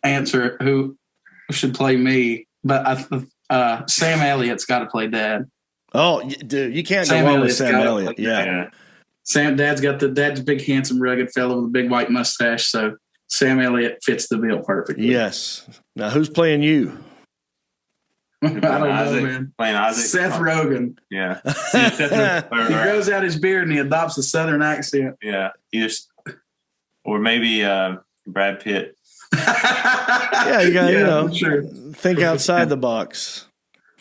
answer who should play me. But Sam Elliott's got to play dad. Oh, dude, you can't go wrong with Sam Elliott. Yeah. Dad's a big, handsome, rugged fellow with a big white mustache. So Sam Elliott fits the bill perfectly. Yes. Now, who's playing you? I don't know, man. Playing Isaac. Seth Rogen. Yeah. He grows out his beard and he adopts a Southern accent. Yeah. Or maybe Brad Pitt. Yeah, you got think outside the box.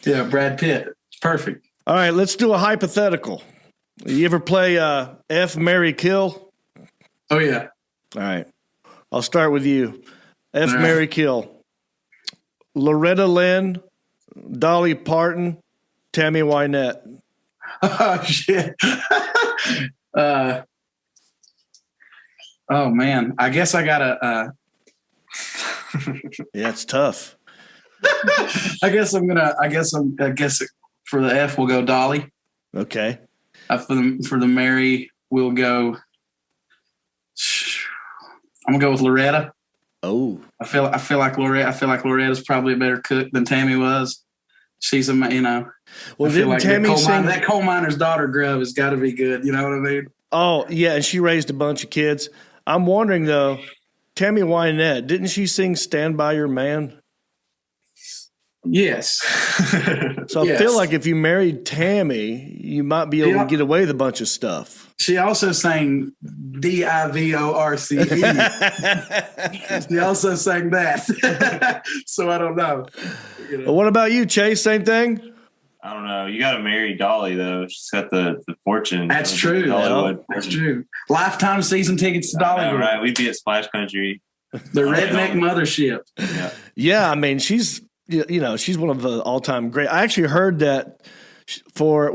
Yeah, Brad Pitt. It's perfect. All right, let's do a hypothetical. You ever play F, Marry, Kill? Oh, yeah. All right. I'll start with you. F, Marry, Kill. Loretta Lynn, Dolly Parton, Tammy Wynette. Oh, shit. Oh, man. I guess I got to... Yeah, it's tough. I guess for the F, we'll go Dolly. Okay. For the Mary, we'll go... I'm going to go with Loretta. Oh. I feel like Loretta's probably a better cook than Tammy was. She's Well, I feel like Tammy that coal miner's daughter grub has got to be good. You know what I mean? Oh, yeah, and she raised a bunch of kids. I'm wondering, though, Tammy Wynette, didn't she sing Stand By Your Man? Yes. So I feel like if you married Tammy, you might be able to get away with a bunch of stuff. She also sang Divorce. She also sang that. So I don't know. Well, what about you, Chase? Same thing? I don't know. You got to marry Dolly, though. She's got the fortune. That's true. That's true. Lifetime season tickets to Dollywood. Right. We'd be at Splash Country. The redneck mothership. Yeah, I mean, she's one of the all-time great. I actually heard that for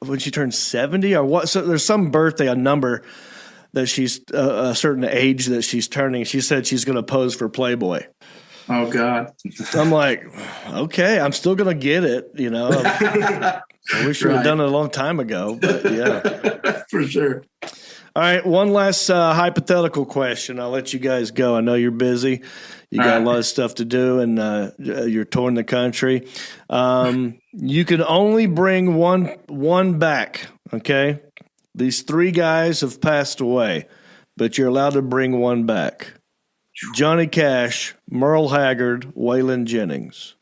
when she turned 70 or what. So there's some birthday, a number that she's a certain age that she's turning. She said she's going to pose for Playboy. Oh God. I'm like, okay, I'm still going to get it. I wish we had done it a long time ago, but yeah. For sure. All right, one last hypothetical question. I'll let you guys go. I know you're busy. You got a lot of stuff to do, and you're touring the country. You can only bring one back, okay? These three guys have passed away, but you're allowed to bring one back. Johnny Cash, Merle Haggard, Waylon Jennings.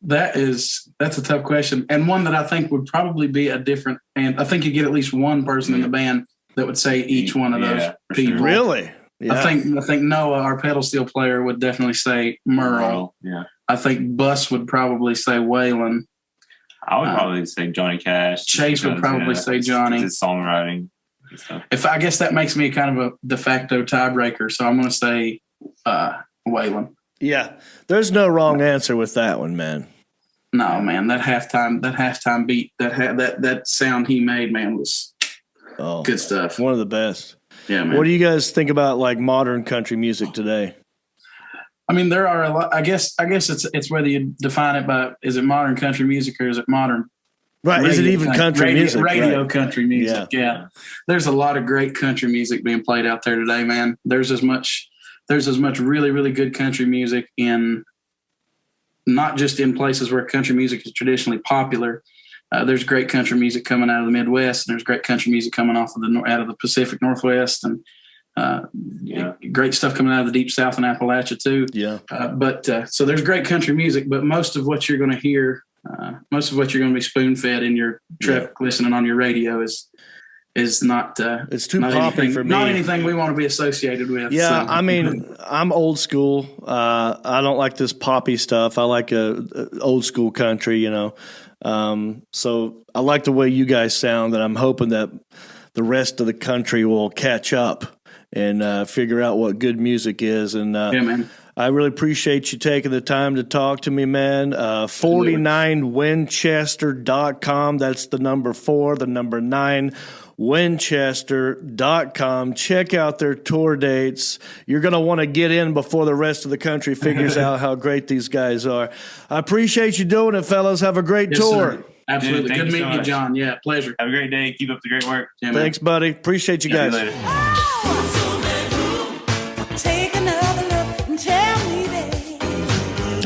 That's a tough question, and one that I think would probably be a different. And I think you get at least one person in the band that would say each one of those people. Really? Yeah. I think Noah, our pedal steel player, would definitely say Merle. Yeah. I think Bus would probably say Waylon. I would probably say Johnny Cash. Chase would probably say Johnny. His songwriting. I guess that makes me kind of a de facto tiebreaker, so I'm going to say Waylon. Yeah, there's no wrong answer with that one, man. No, man, that halftime beat, that sound he made, man, was good stuff. One of the best. Yeah, man. What do you guys think about like modern country music today? I mean, there are a lot. I guess it's whether you define it by is it modern country music or is it modern? Right. Is it even country music? Radio country music. Yeah. There's a lot of great country music being played out there today, man. There's as much really, really good country music in not just in places where country music is traditionally popular. There's great country music coming out of the Midwest, and there's great country music coming out of the Pacific Northwest, and great stuff coming out of the Deep South and Appalachia too. Yeah. So there's great country music, but most of what you're going to hear, most of what you're going to be spoon fed in your trip listening on your radio is not. It's too poppy for me. Not anything we want to be associated with. Yeah, so. I mean, I'm old school. I don't like this poppy stuff. I like old school country. So I like the way you guys sound, and I'm hoping that the rest of the country will catch up and figure out what good music is. And yeah, man. I really appreciate you taking the time to talk to me, man. 49winchester.com. That's the number 4, the number 9, Winchester.com. Check out their tour dates. You're going to want to get in before the rest of the country figures out how great these guys are. I appreciate you doing it, fellas. Have a great tour. Sir. Absolutely. Dude, good meeting you, John. Yeah, pleasure. Have a great day. Keep up the great work. Yeah, thanks, buddy. Appreciate you guys. See you later.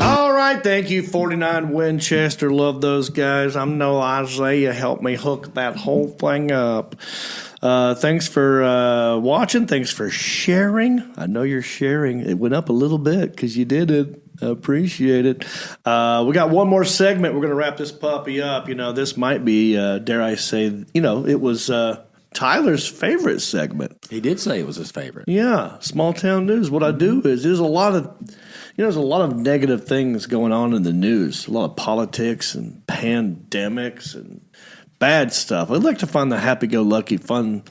All right, thank you, 49 Winchester. Love those guys. I know Isaiah helped me hook that whole thing up. Thanks for watching. Thanks for sharing. I know you're sharing. It went up a little bit because you did it. I appreciate it. We got one more segment. We're going to wrap this puppy up. You know, this might be, dare I say, you know, it was Tyler's favorite segment. He did say it was his favorite. Yeah, small town news. What I do is there's a lot of negative things going on in the news. A lot of politics and pandemics and bad stuff. I'd like to find the happy-go-lucky, fun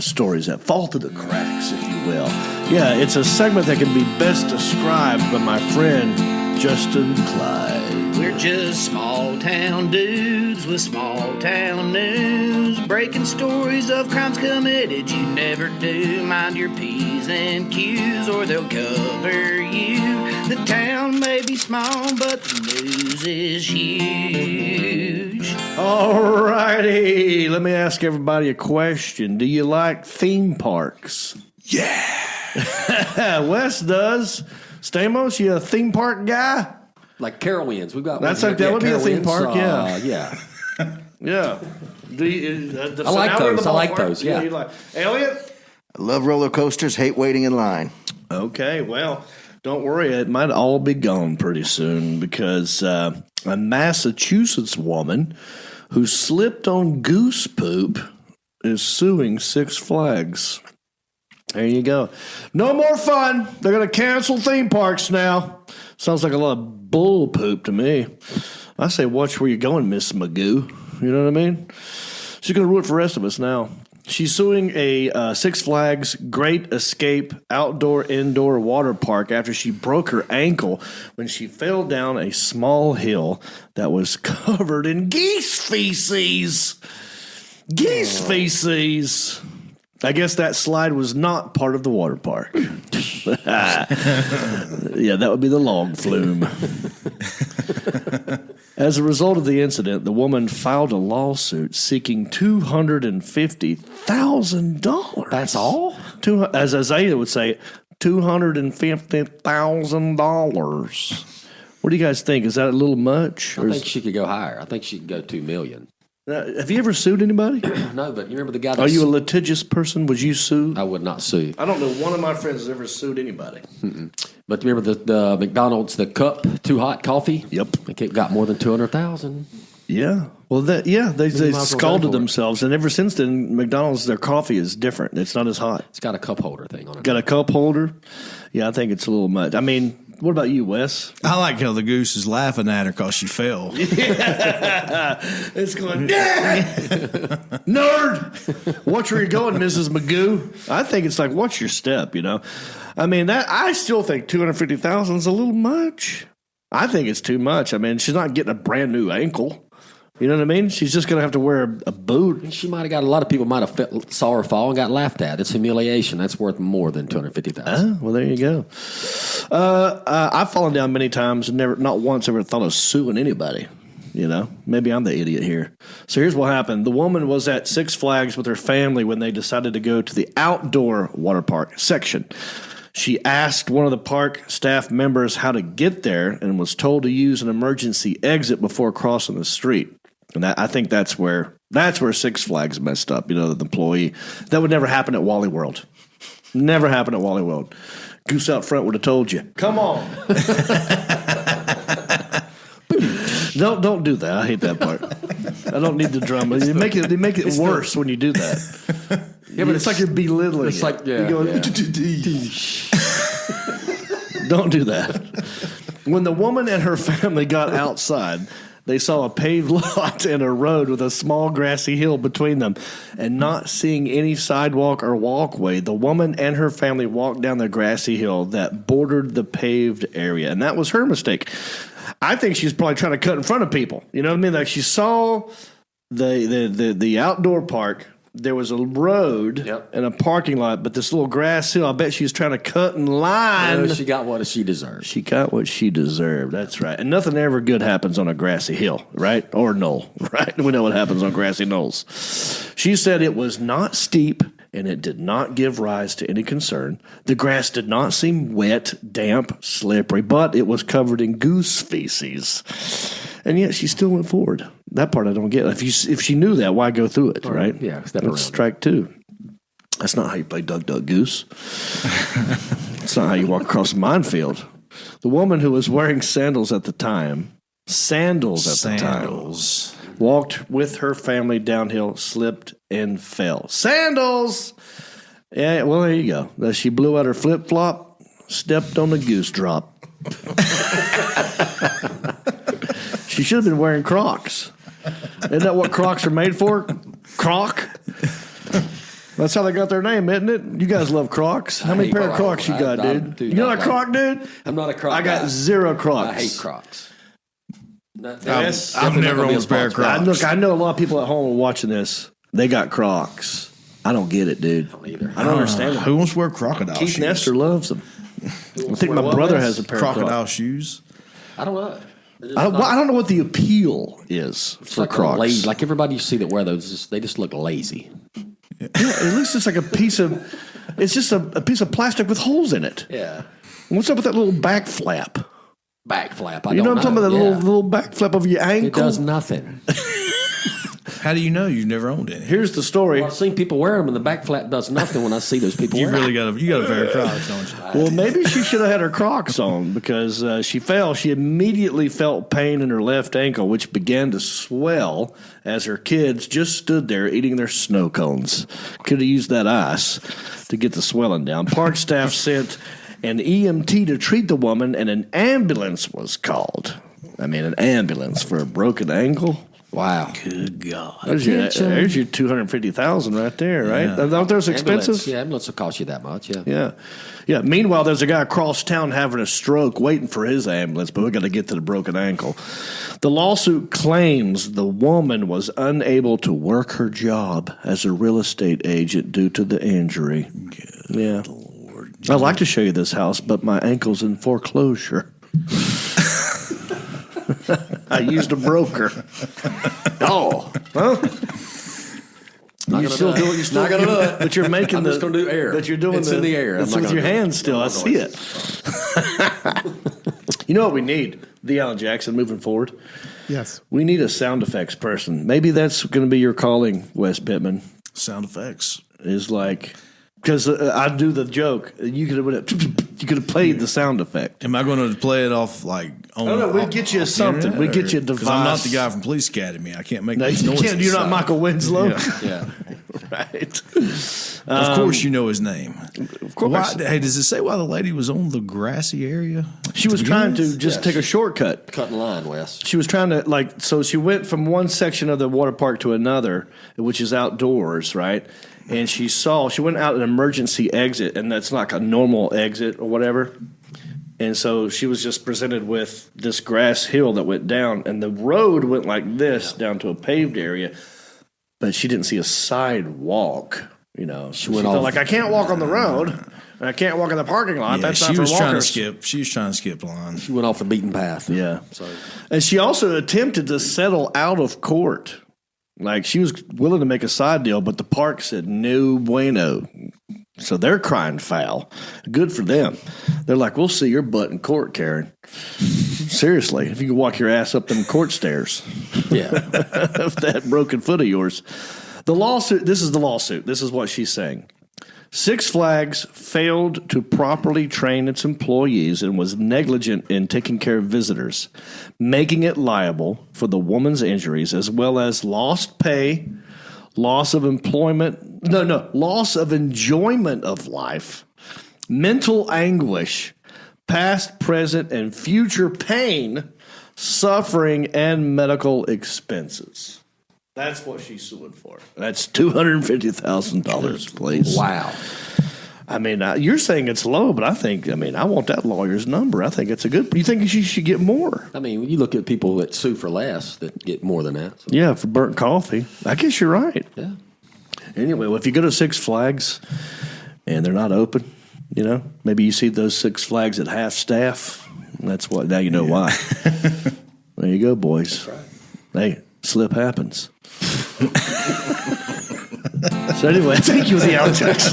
stories that fall through the cracks, if you will. Yeah, it's a segment that can be best described by my friend Justin Clyde. We're just small town dudes with small town news, breaking stories of crimes committed you never do. Mind your P's and Q's or they'll cover you. The town may be small, but the news is huge. All righty, let me ask everybody a question. Do you like theme parks? Yeah. Wes does. Stamos, you a theme park guy? Like Carowinds. We've got that would be a theme park, yeah. Yeah. Yeah. I like those. I like those, yeah. You like Elliot? I love roller coasters, hate waiting in line. Okay, well, don't worry. It might all be gone pretty soon because a Massachusetts woman who slipped on goose poop is suing Six Flags. There you go. No more fun. They're going to cancel theme parks now. Sounds like a lot of bull poop to me. I say watch where you're going, Miss Magoo. You know what I mean? She's going to ruin it for the rest of us now. She's suing a Six Flags Great Escape outdoor-indoor water park after she broke her ankle when she fell down a small hill that was covered in geese feces. Geese feces. I guess that slide was not part of the water park. Yeah, that would be the log flume. As a result of the incident, the woman filed a lawsuit seeking $250,000. That's all? As Isaiah would say, $250,000. What do you guys think? Is that a little much? I think she could go higher. I think she could go $2 million. Have you ever sued anybody? No, but you remember the guy that... Are you a litigious person? Would you sue? I would not sue. I don't know one of my friends has ever sued anybody. Mm-mm. But you remember the McDonald's, the cup, Too Hot coffee? Yep. It got more than $200,000. Yeah. Well, they scalded themselves. And ever since then, McDonald's, their coffee is different. It's not as hot. It's got a cup holder thing on it. Got a cup holder? Yeah, I think it's a little much. I mean... What about you, Wes? I like how the goose is laughing at her because she fell. Yeah. It's going, nerd! Watch where you're going, Mrs. Magoo. I think it's like, watch your step, you know? I mean, I still think $250,000 is a little much. I think it's too much. I mean, she's not getting a brand new ankle. You know what I mean? She's just going to have to wear a boot. She might have got, a lot of people might have saw her fall and got laughed at. It's humiliation. That's worth more than $250,000. Well, there you go. I've fallen down many times and not once ever thought of suing anybody. You know, maybe I'm the idiot here. So here's what happened. The woman was at Six Flags with her family when they decided to go to the outdoor water park section. She asked one of the park staff members how to get there and was told to use an emergency exit before crossing the street. And I think that's where Six Flags messed up. You know, the employee. That would never happen at Wally World. Never happen at Wally World. Goose out front would have told you. Come on. Don't do that. I hate that part. I don't need the drama. They make it worse when you do that. Yeah, but it's like you're belittling. It's like, yeah. Don't do that. When the woman and her family got outside, they saw a paved lot and a road with a small grassy hill between them. And not seeing any sidewalk or walkway, the woman and her family walked down the grassy hill that bordered the paved area. And that was her mistake. I think she's probably trying to cut in front of people. You know what I mean? Like she saw the outdoor park, there was a road and a parking lot, but this little grass hill, I bet she was trying to cut in line. She got what she deserved. She got what she deserved. That's right. And nothing ever good happens on a grassy hill, right? Or knoll, right? We know what happens on grassy knolls. She said it was not steep and it did not give rise to any concern. The grass did not seem wet, damp, slippery, but it was covered in goose feces. And yet she still went forward. That part I don't get. If she knew that, why go through it, right? Yeah, that's strike two. That's not how you play Duck, Duck, Goose. That's not how you walk across a minefield. The woman who was wearing sandals at the time, walked with her family downhill, slipped, and fell. Sandals! Yeah, well, there you go. She blew out her flip-flop, stepped on the goose drop. She should have been wearing Crocs. Isn't that what Crocs are made for? Croc? That's how they got their name, isn't it? You guys love Crocs. How many pair of Crocs you got, dude? You not a Croc, dude? I'm not a Croc. I got 0 Crocs. I hate Crocs. I've never owned a pair of Crocs. Look, I know a lot of people at home are watching this. They got Crocs. I don't get it, dude. I don't understand them. Who wants to wear crocodile shoes? Keith Nestor loves them. I think my brother has a pair of crocodile shoes. I don't know. I don't know what the appeal is for Crocs. Lazy, like everybody you see that wear those, they just look lazy. Yeah, it looks just like a piece of. It's just a piece of plastic with holes in it. Yeah. What's up with that little back flap? Back flap. You know what I'm talking about? That little back flap of your ankle. It does nothing. How do you know you've never owned it? Here's the story. Well, I've seen people wear them, and the back flap does nothing when I see those people. You really got a pair of Crocs, don't you? Well, maybe she should have had her Crocs on because she fell. She immediately felt pain in her left ankle, which began to swell as her kids just stood there eating their snow cones. Could have used that ice to get the swelling down. Park staff sent an EMT to treat the woman, and an ambulance was called. I mean, an ambulance for a broken ankle. Wow. Good God. There's your $250,000 right there, right? Yeah. Aren't those expensive? Yeah, ambulance will cost you that much, Yeah. Meanwhile, there's a guy across town having a stroke waiting for his ambulance, but we got to get to the broken ankle. The lawsuit claims the woman was unable to work her job as a real estate agent due to the injury. Good Lord. I'd like to show you this house, but my ankle's in foreclosure. I used a broker. Oh, well, you still do it. You still not gonna do it. But you're making I'm just going to do air. But you're doing it's in the air. It's with your hands still. I see it. You know what we need? The Alan Jackson moving forward. Yes. We need a sound effects person. Maybe that's going to be your calling, Wes Pitman. Sound effects is like. Because I do the joke. You could have played the sound effect. Am I going to play it off like? On, no, we'll get you something. We'll get you a device. I'm not the guy from Police Academy. I can't make these you noises. Can't. You're not Michael Winslow. Yeah. Right. Of course, you know his name. Of course. Hey, does it say why the lady was on the grassy area? She was trying to just take a shortcut. Cut in line, Wes. She was trying to so she went from one section of the water park to another, which is outdoors, right? And she went out an emergency exit, and that's like a normal exit or whatever. And so she was just presented with this grass hill that went down, and the road went like this down to a paved area, but she didn't see a sidewalk. You know, she went off like I can't walk on the road, and I can't walk in the parking lot. Yeah, that's not for walkers. She was trying to skip lines. She went off the beaten path. Yeah. And she also attempted to settle out of court. Like, she was willing to make a side deal, but the park said, no bueno. So they're crying foul. Good for them. They're like, we'll see your butt in court, Karen. Seriously, if you can walk your ass up them court stairs. Yeah. Of that broken foot of yours. The lawsuit, this is the lawsuit. This is what she's saying. Six Flags failed to properly train its employees and was negligent in taking care of visitors, making it liable for the woman's injuries as well as lost pay, loss of enjoyment of life, mental anguish, past, present, and future pain, suffering, and medical expenses. That's what she's suing for. That's $250,000, please. Wow. I mean, you're saying it's low, but I want that lawyer's number. I think it's a good. You think she should get more? I mean, when you look at people that sue for less that get more than that. So. Yeah, for burnt coffee. I guess you're right. Yeah. Anyway, well, if you go to Six Flags and they're not open, maybe you see those Six Flags at half staff. That's what. Now you know why. There you go, boys. That's right. Hey, slip happens. So anyway, thank you for the outtakes.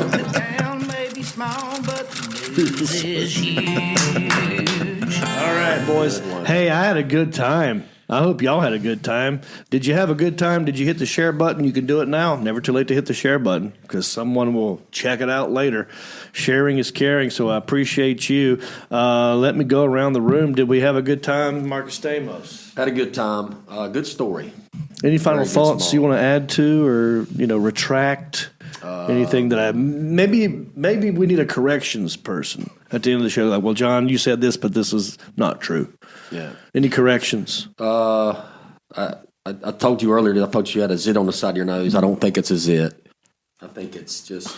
All right, boys. Hey, I had a good time. I hope y'all had a good time. Did you have a good time? Did you hit the share button? You can do it now. Never too late to hit the share button because someone will check it out later. Sharing is caring, so I appreciate you. Let me go around the room. Did we have a good time, Marcus Stamos? Had a good time. Good story. Any final thoughts you want to add to or, retract? Anything that maybe we need a corrections person at the end of the show. Like, well, John, you said this, but this is not true. Yeah. Any corrections? I told you earlier that I thought you had a zit on the side of your nose. I don't think it's a zit. I think it's just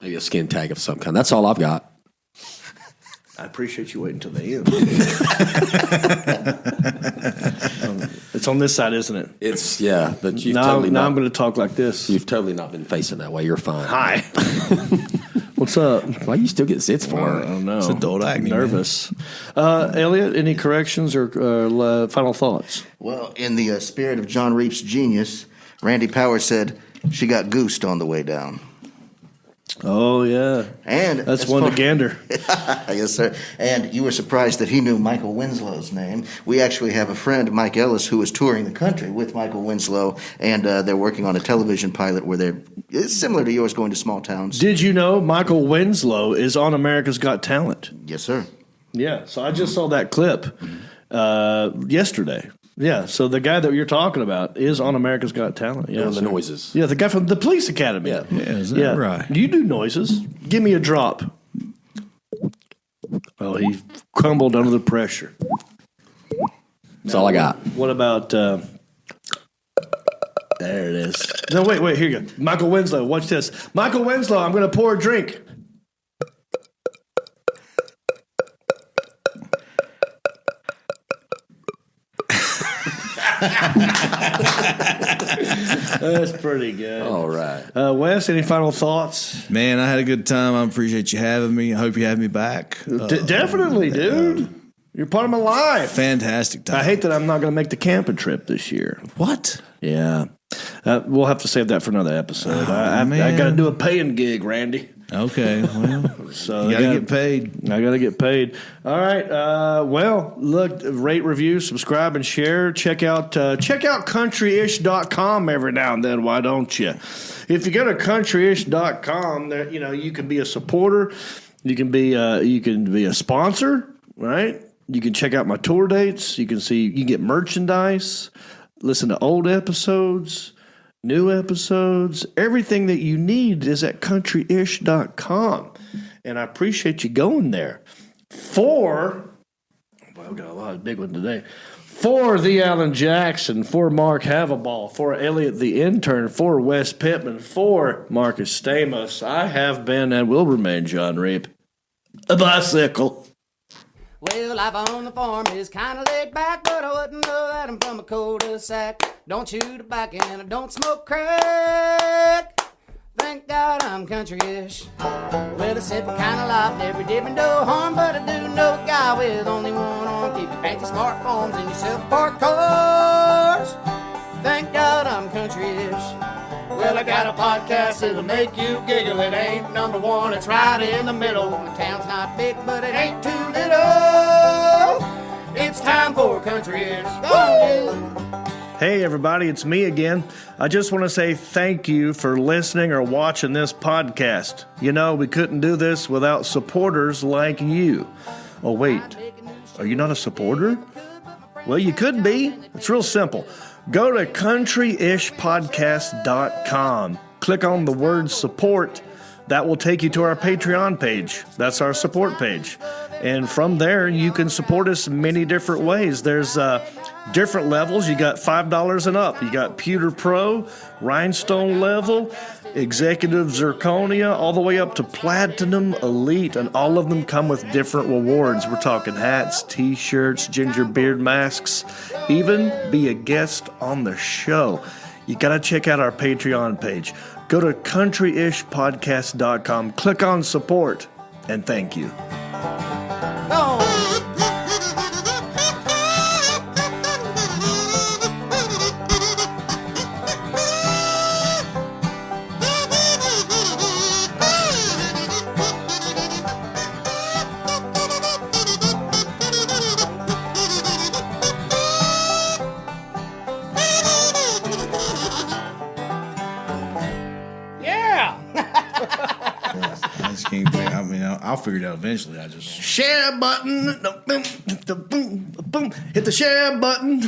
maybe a skin tag of some kind. That's all I've got. I appreciate you waiting until the end. It's on this side, isn't it? It's, yeah. But you've now totally I'm going to talk like this. You've totally not been facing that way. You're fine. Hi. What's up? Why you still get zits for? I don't know. It's adult acne. Nervous. Elliot, any corrections or final thoughts? Well, in the spirit of John Reap's genius, Randy Powers said she got goosed on the way down. Oh, yeah. And that's one to gander. Yes, sir. And you were surprised that he knew Michael Winslow's name. We actually have a friend, Mike Ellis, who is touring the country with Michael Winslow, and they're working on a television pilot where it's similar to yours, going to small towns. Did you know Michael Winslow is on America's Got Talent? Yes, sir. Yeah, so I just saw that clip yesterday. Yeah, so the guy that you're talking about is on America's Got Talent. Yeah, the noises. Yeah, the guy from the Police Academy. Yeah, is that right? You do noises. Give me a drop. Oh, he crumbled under the pressure. That's all I got. What about... there it is. No, wait, here you go. Michael Winslow, watch this. Michael Winslow, I'm going to pour a drink. That's pretty good. All right. Wes, any final thoughts? Man, I had a good time. I appreciate you having me. I hope you have me back. Definitely, dude. You're part of my life. Fantastic time. I hate that I'm not going to make the camping trip this year. What? Yeah. We'll have to save that for another episode. I got to do a paying gig, Randy. Okay, well, so you gotta get paid. I gotta get paid. All right. Well, look, rate, review, subscribe, and share. Check out countryish.com every now and then. Why don't you? If you go to countryish.com, there, you can be a supporter. You can be a sponsor, right? You can check out my tour dates. You can get merchandise. Listen to old episodes. New episodes, everything that you need is at countryish.com. And I appreciate you going there. We got a lot of big one today. For the Alan Jackson, for Mark Havaball, for Elliot the Intern, for Wes Pitman, for Marcus Stamos, I have been and will remain John Reap, a bicycle. Well, life on the farm is kind of laid back, but I wouldn't know that I'm from a cul-de-sac. Don't chew tobacco and I don't smoke crack. Thank God I'm country-ish. Well, it's simple kind of life, never did me no harm, but I do know a guy with only one arm. Keep your fancy smartphones and your self-parked cars. Thank God I'm country-ish. Well, I got a podcast that'll make you giggle. It ain't number one, it's right in the middle. The town's not big, but it ain't too little. It's time for Country-ish. Hey, everybody, it's me again. I just want to say thank you for listening or watching this podcast. We couldn't do this without supporters like you. Oh, wait, are you not a supporter? Well, you could be. It's real simple. Go to countryishpodcast.com. Click on the word support. That will take you to our Patreon page. That's our support page. And from there, you can support us many different ways. There's different levels. You got $5 and up. You got Pewter Pro, Rhinestone level, Executive Zirconia, all the way up to Platinum Elite. And all of them come with different rewards. We're talking hats, T-shirts, ginger beard masks, even be a guest on the show. You got to check out our Patreon page. go to countryishpodcast.com, click on support, and thank you. I'll figure it out eventually. I just share button. Hit the share button.